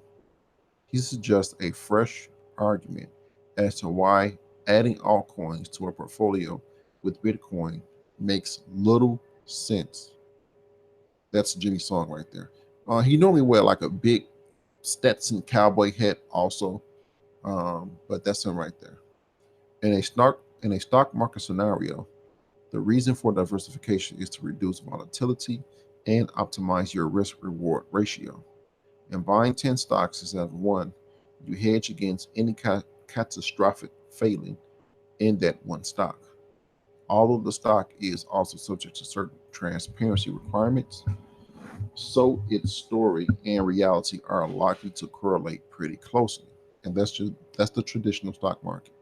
He suggests a fresh argument as to why adding altcoins to a portfolio with Bitcoin makes little sense. That's Jimmy Song right there. He normally wear like a big Stetson cowboy hat also, but that's him right there. In a stock market scenario, the reason for diversification is to reduce volatility and optimize your risk reward ratio. And buying 10 stocks instead of one, you hedge against any catastrophic failing in that one stock. Although the stock is also subject to certain transparency requirements, so its story and reality are likely to correlate pretty closely. And that's the traditional stock market.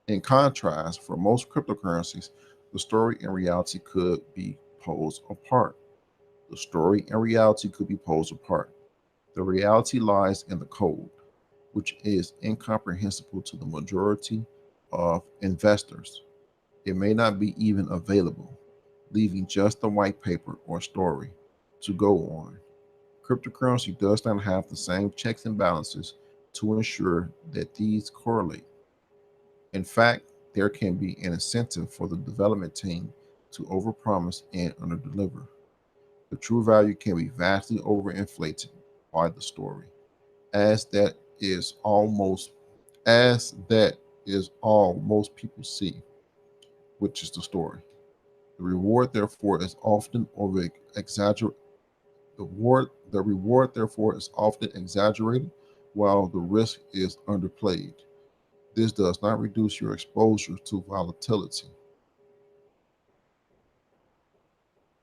In contrast, for most cryptocurrencies, the story and reality could be poles apart. The story and reality could be poles apart. The reality lies in the code, which is incomprehensible to the majority of investors. It may not be even available, leaving just the white paper or story to go on. Cryptocurrency does not have the same checks and balances to ensure that these correlate. In fact, there can be an incentive for the development team to overpromise and underdeliver. The true value can be vastly overinflated by the story, as that is almost as that is all most people see, which is the story. The reward, therefore, is often over exaggerated. The reward, therefore, is often exaggerated, while the risk is underplayed. This does not reduce your exposure to volatility.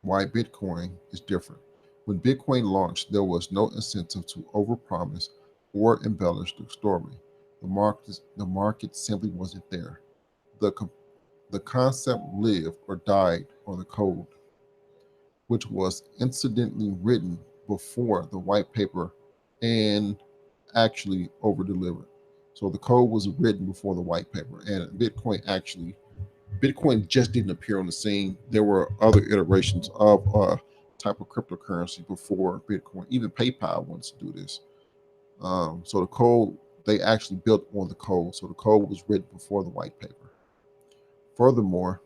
Why Bitcoin is different. When Bitcoin launched, there was no incentive to overpromise or embellish the story. The market simply wasn't there. The, the concept lived or died on the code, which was incidentally written before the white paper and actually over delivered. So the code was written before the white paper, and Bitcoin just didn't appear on the scene. There were other iterations of type of cryptocurrency before Bitcoin. Even PayPal wants to do this. So the code they actually built on the code. So the code was written before the white paper. Furthermore,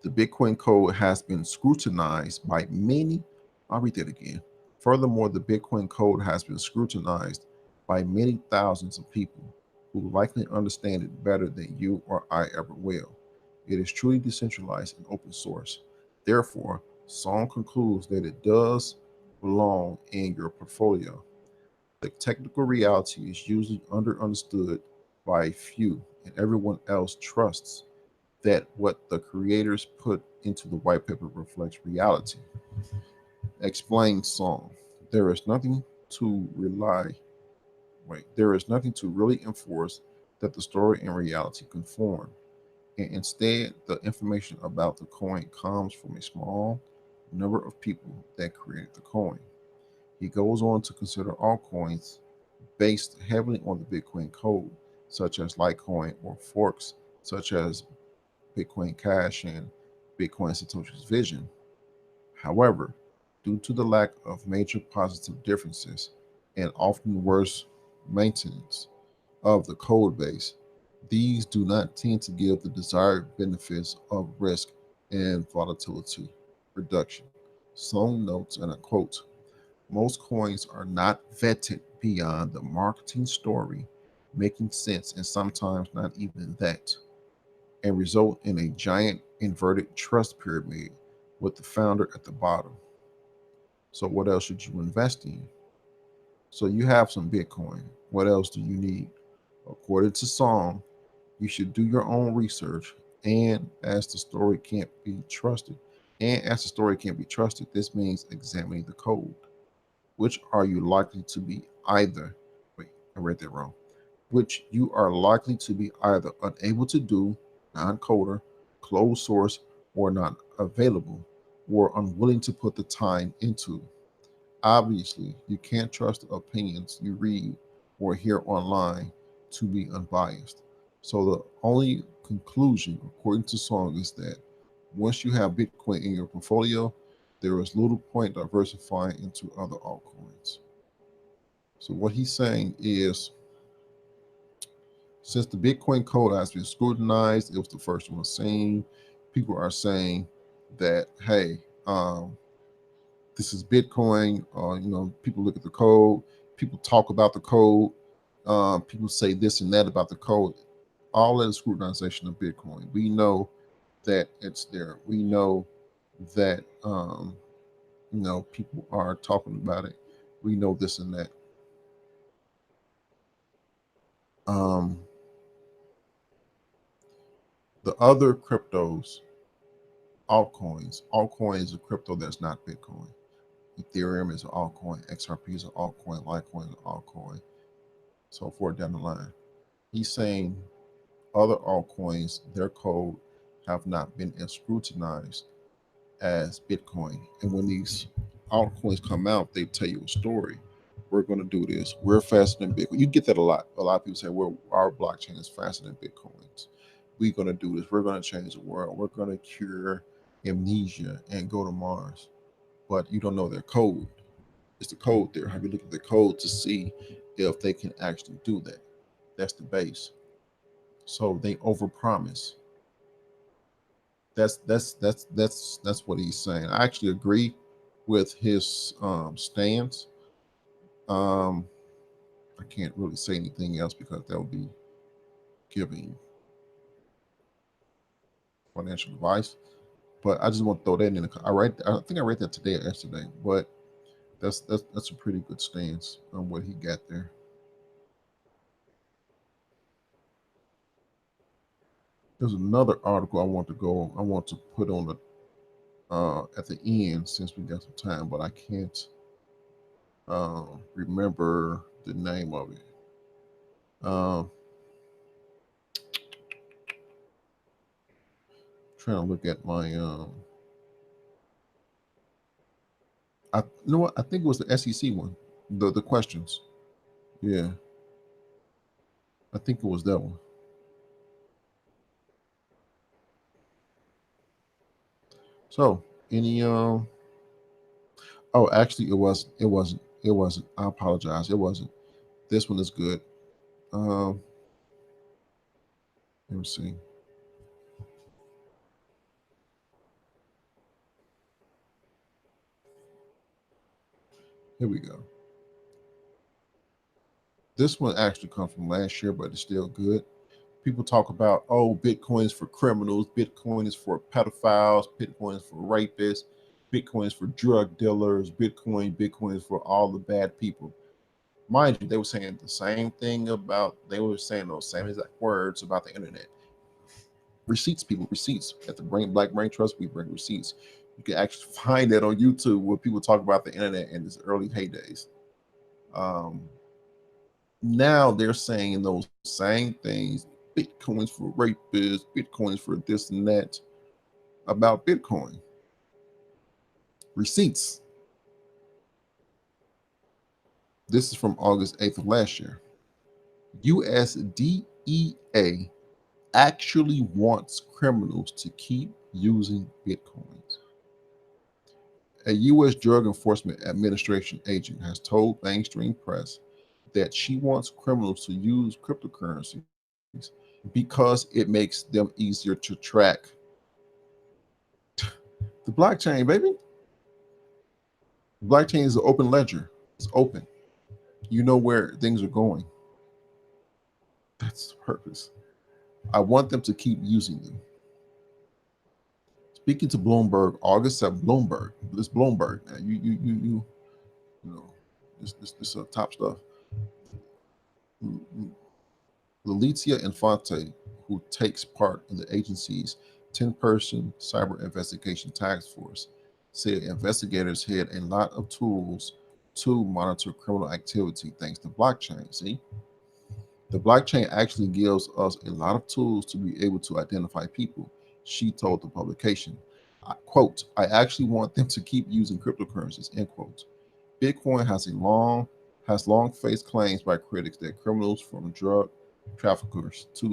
the Bitcoin code has been scrutinized by many. I'll read that again. Furthermore, the Bitcoin code has been scrutinized by many thousands of people who likely understand it better than you or I ever will. It is truly decentralized and open source. Therefore, Song concludes that it does belong in your portfolio. The technical reality is usually understood by few, and everyone else trusts that what the creators put into the white paper reflects reality. Explain Song. There is nothing to rely there is nothing to really enforce that the story and reality conform. And instead, the information about the coin comes from a small number of people that created the coin. He goes on to consider altcoins based heavily on the Bitcoin code, such as Litecoin, or forks such as Bitcoin Cash and Bitcoin Satoshi's Vision. However, due to the lack of major positive differences and often worse maintenance of the code base, these do not tend to give the desired benefits of risk and volatility reduction. Sloan notes, and I quote, most coins are not vetted beyond the marketing story, making sense and sometimes not even that, and result in a giant inverted trust pyramid with the founder at the bottom. So, what else should you invest in? So, you have some Bitcoin. What else do you need? According to Song, you should do your own research. And as the story can't be trusted, this means examining the code. Which are you likely to be either, wait, I read that wrong. Which you are likely to be either unable to do, non coder, closed source, or not available, or unwilling to put the time into. Obviously, you can't trust the opinions you read or hear online to be unbiased. So, the only conclusion, according to Song, is that once you have Bitcoin in your portfolio, there is little point diversifying into other altcoins. So, what he's saying is since the Bitcoin code has been scrutinized, it was the first one seen. People are saying that, hey, this is Bitcoin. People look at the code. People talk about the code. People say this and that about the code. All that is scrutinization of Bitcoin. We know that it's there. We know that people are talking about it. We know this and that. Um, the other cryptos, altcoin is a crypto that's not Bitcoin. Ethereum is an altcoin. XRP is an altcoin. Litecoin is an altcoin. So forth down the line. He's saying other altcoins, their code have not been as scrutinized as Bitcoin. And when these altcoins come out, they tell you a story. We're going to do this. We're faster than Bitcoin. You get that a lot. A lot of people say, "Well, our blockchain is faster than Bitcoin's. We're going to do this. We're going to change the world. We're going to cure amnesia and go to Mars." But you don't know their code. It's the code there. Have you looked at the code to see if they can actually do that? That's the base. So they overpromise. That's what he's saying. I actually agree with his stance. Um, I can't really say anything else because that would be giving financial advice. But I just want to throw that in. I think I read that today or yesterday. But that's a pretty good stance on what he got there. There's another article I want to put on the at the end since we got some time, but I can't remember the name of it. Um, trying to look at my you know what? I think it was the SEC one. The questions. Yeah, I think it was that one. So any oh, actually it wasn't. I apologize. It wasn't. This one is good. Um, let me see. Here we go. This one actually comes from last year, but it's still good. People talk about, oh, Bitcoin is for criminals, Bitcoin is for pedophiles, Bitcoin is for rapists, Bitcoin is for drug dealers, Bitcoin is for all the bad people. Mind you, they were saying the same thing about, they were saying those same exact words about the internet. Receipts, people, receipts. At the Black Brain Trust, we bring receipts. You can actually find that on YouTube where people talk about the internet in its early heydays. Um, Now they're saying those same things. Bitcoins for rapists, Bitcoins for this and that about Bitcoin. Receipts. This is from August 8th of last year. USDEA actually wants criminals to keep using Bitcoins. A U.S. Drug Enforcement Administration agent has told mainstream press that she wants criminals to use cryptocurrencies because it makes them easier to track. The blockchain, baby. The blockchain is an open ledger. It's open. You know where things are going. That's the purpose. I want them to keep using them. Speaking to Bloomberg, August 7th, Bloomberg. You know, this top stuff. Leticia Infante, who takes part in the agency's 10-person cyber investigation task force, said investigators had a lot of tools to monitor criminal activity thanks to blockchain. See, the blockchain actually gives us a lot of tools to be able to identify people, she told the publication. Quote, I actually want them to keep using cryptocurrencies, end quote. Bitcoin has long faced claims by critics that criminals from drug traffickers to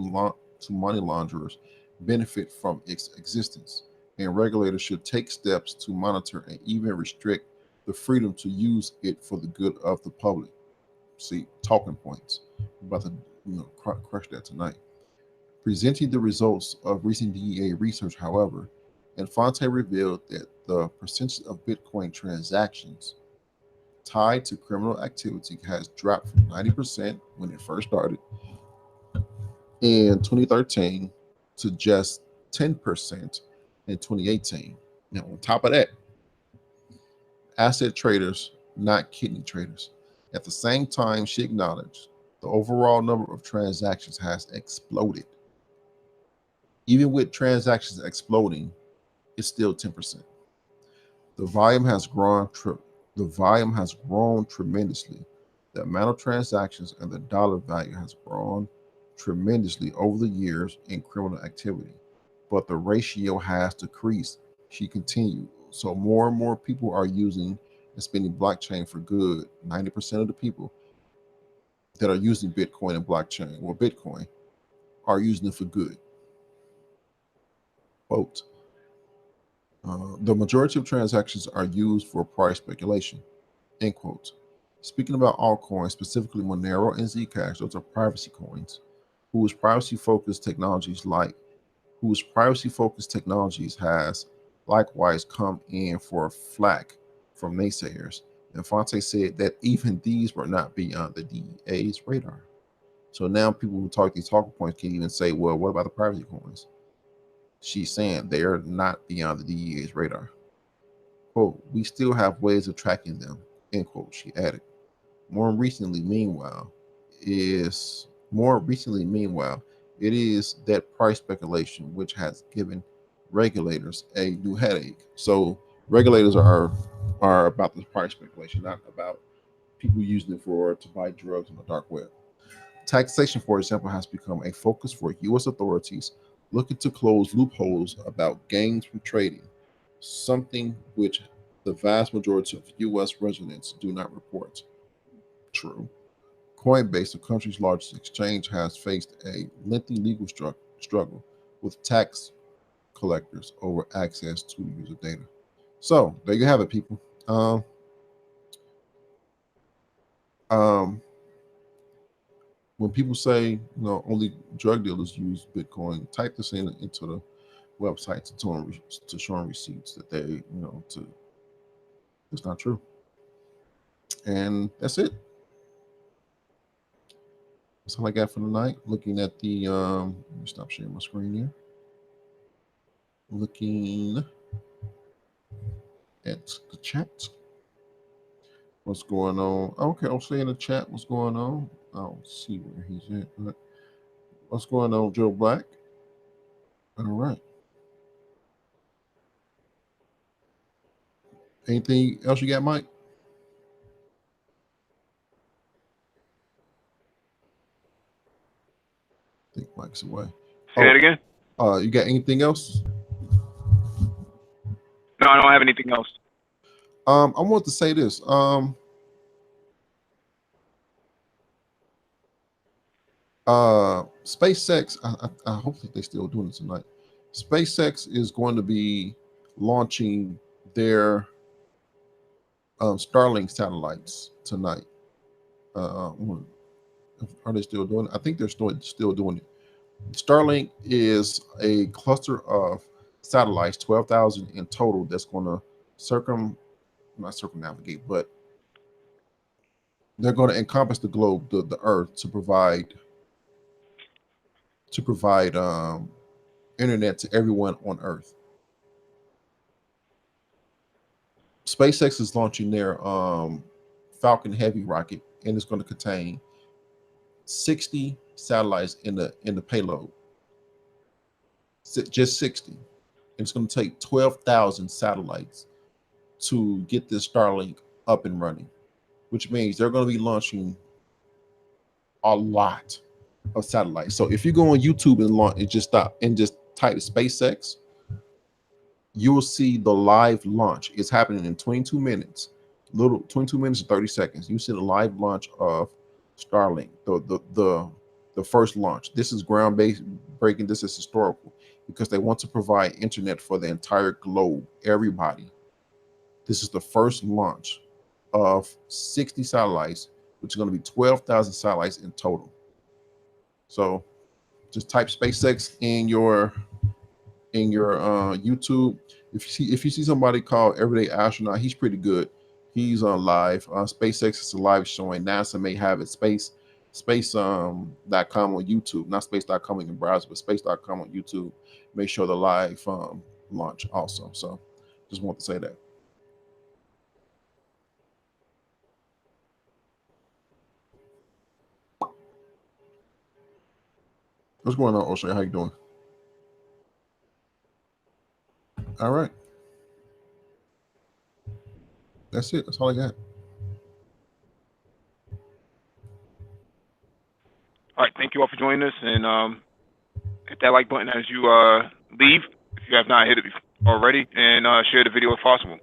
money launderers benefit from its existence, and regulators should take steps to monitor and even restrict the freedom to use it for the good of the public. See, talking points. I'm about to crush that tonight. Presenting the results of recent DEA research, however, Infante revealed that the percentage of Bitcoin transactions tied to criminal activity has dropped from 90% when it first started in 2013 to just 10% in 2018. Now, on top of that, asset traders, not kidney traders. At the same time, she acknowledged the overall number of transactions has exploded. Even with transactions exploding, it's still 10%. The volume has grown. The volume has grown tremendously. The amount of transactions and the dollar value has grown tremendously over the years in criminal activity, but the ratio has decreased, she continued. So more and more people are using and spending blockchain for good. 90% of the people that are using Bitcoin and blockchain or Bitcoin are using it for good. Quote, the majority of transactions are used for price speculation, end quote. Speaking about altcoins, specifically Monero and Zcash, those are privacy coins, whose privacy focused technologies has likewise come in for flack from naysayers. And Fonte said that even these were not beyond the DEA's radar. So now people who talk these talking points can even say, well, what about the privacy coins? She's saying they're not beyond the DEA's radar. Quote, we still have ways of tracking them, end quote, she added. More recently, meanwhile, it is that price speculation which has given regulators a new headache. So regulators are about this price speculation, not about people using it to buy drugs on the dark web. Taxation, for example, has become a focus for U.S. authorities looking to close loopholes about gains from trading, something which the vast majority of U.S. residents do not report. True. Coinbase, the country's largest exchange, has faced a lengthy legal struggle with tax collectors over access to user data. So there you have it, people. Um, um, when people say only drug dealers use Bitcoin, type this into the website to show them receipts that they to it's not true. And that's it. That's all I got for tonight. Looking at the let me stop sharing my screen here. Looking at the chat. What's going on? Okay, I'll say in the chat what's going on. I'll see where he's at. But what's going on, Joe Black? All right. Anything else you got, Mike? I think Mike's away. Say that again. You got anything else? No, I don't have anything else. I want to say this. SpaceX. I hope that they're still doing it tonight. SpaceX is going to be launching their Starlink satellites tonight. Are they still doing it? I think they're still doing it. Starlink is a cluster of satellites, 12,000 in total, that's going to not circumnavigate, but they're going to encompass the globe, the Earth, to provide internet to everyone on Earth. SpaceX is launching their Falcon Heavy rocket, and it's going to contain 60 satellites in the payload. Just 60. And it's going to take 12,000 satellites to get this Starlink up and running, which means they're going to be launching a lot of satellites. So if you go on YouTube and just type SpaceX, you will see the live launch. It's happening in 22 minutes, 22 minutes and 30 seconds. You see the live launch of Starlink, the first launch. This is breaking. This is historical because they want to provide internet for the entire globe, everybody. This is the first launch of 60 satellites, which is going to be 12,000 satellites in total. So just type SpaceX in your YouTube. If you see somebody called Everyday Astronaut, he's pretty good. He's on live. SpaceX is a live showing. NASA may have it. Space.com on YouTube, not space.com in the browser, but space.com on YouTube. Make sure the live launch also. So just want to say that. What's going on, O'Shea? How you doing? All right. That's it. That's all I got. All right, thank you all for joining us, and hit that like button as you leave if you have not hit it already, and share the video if possible.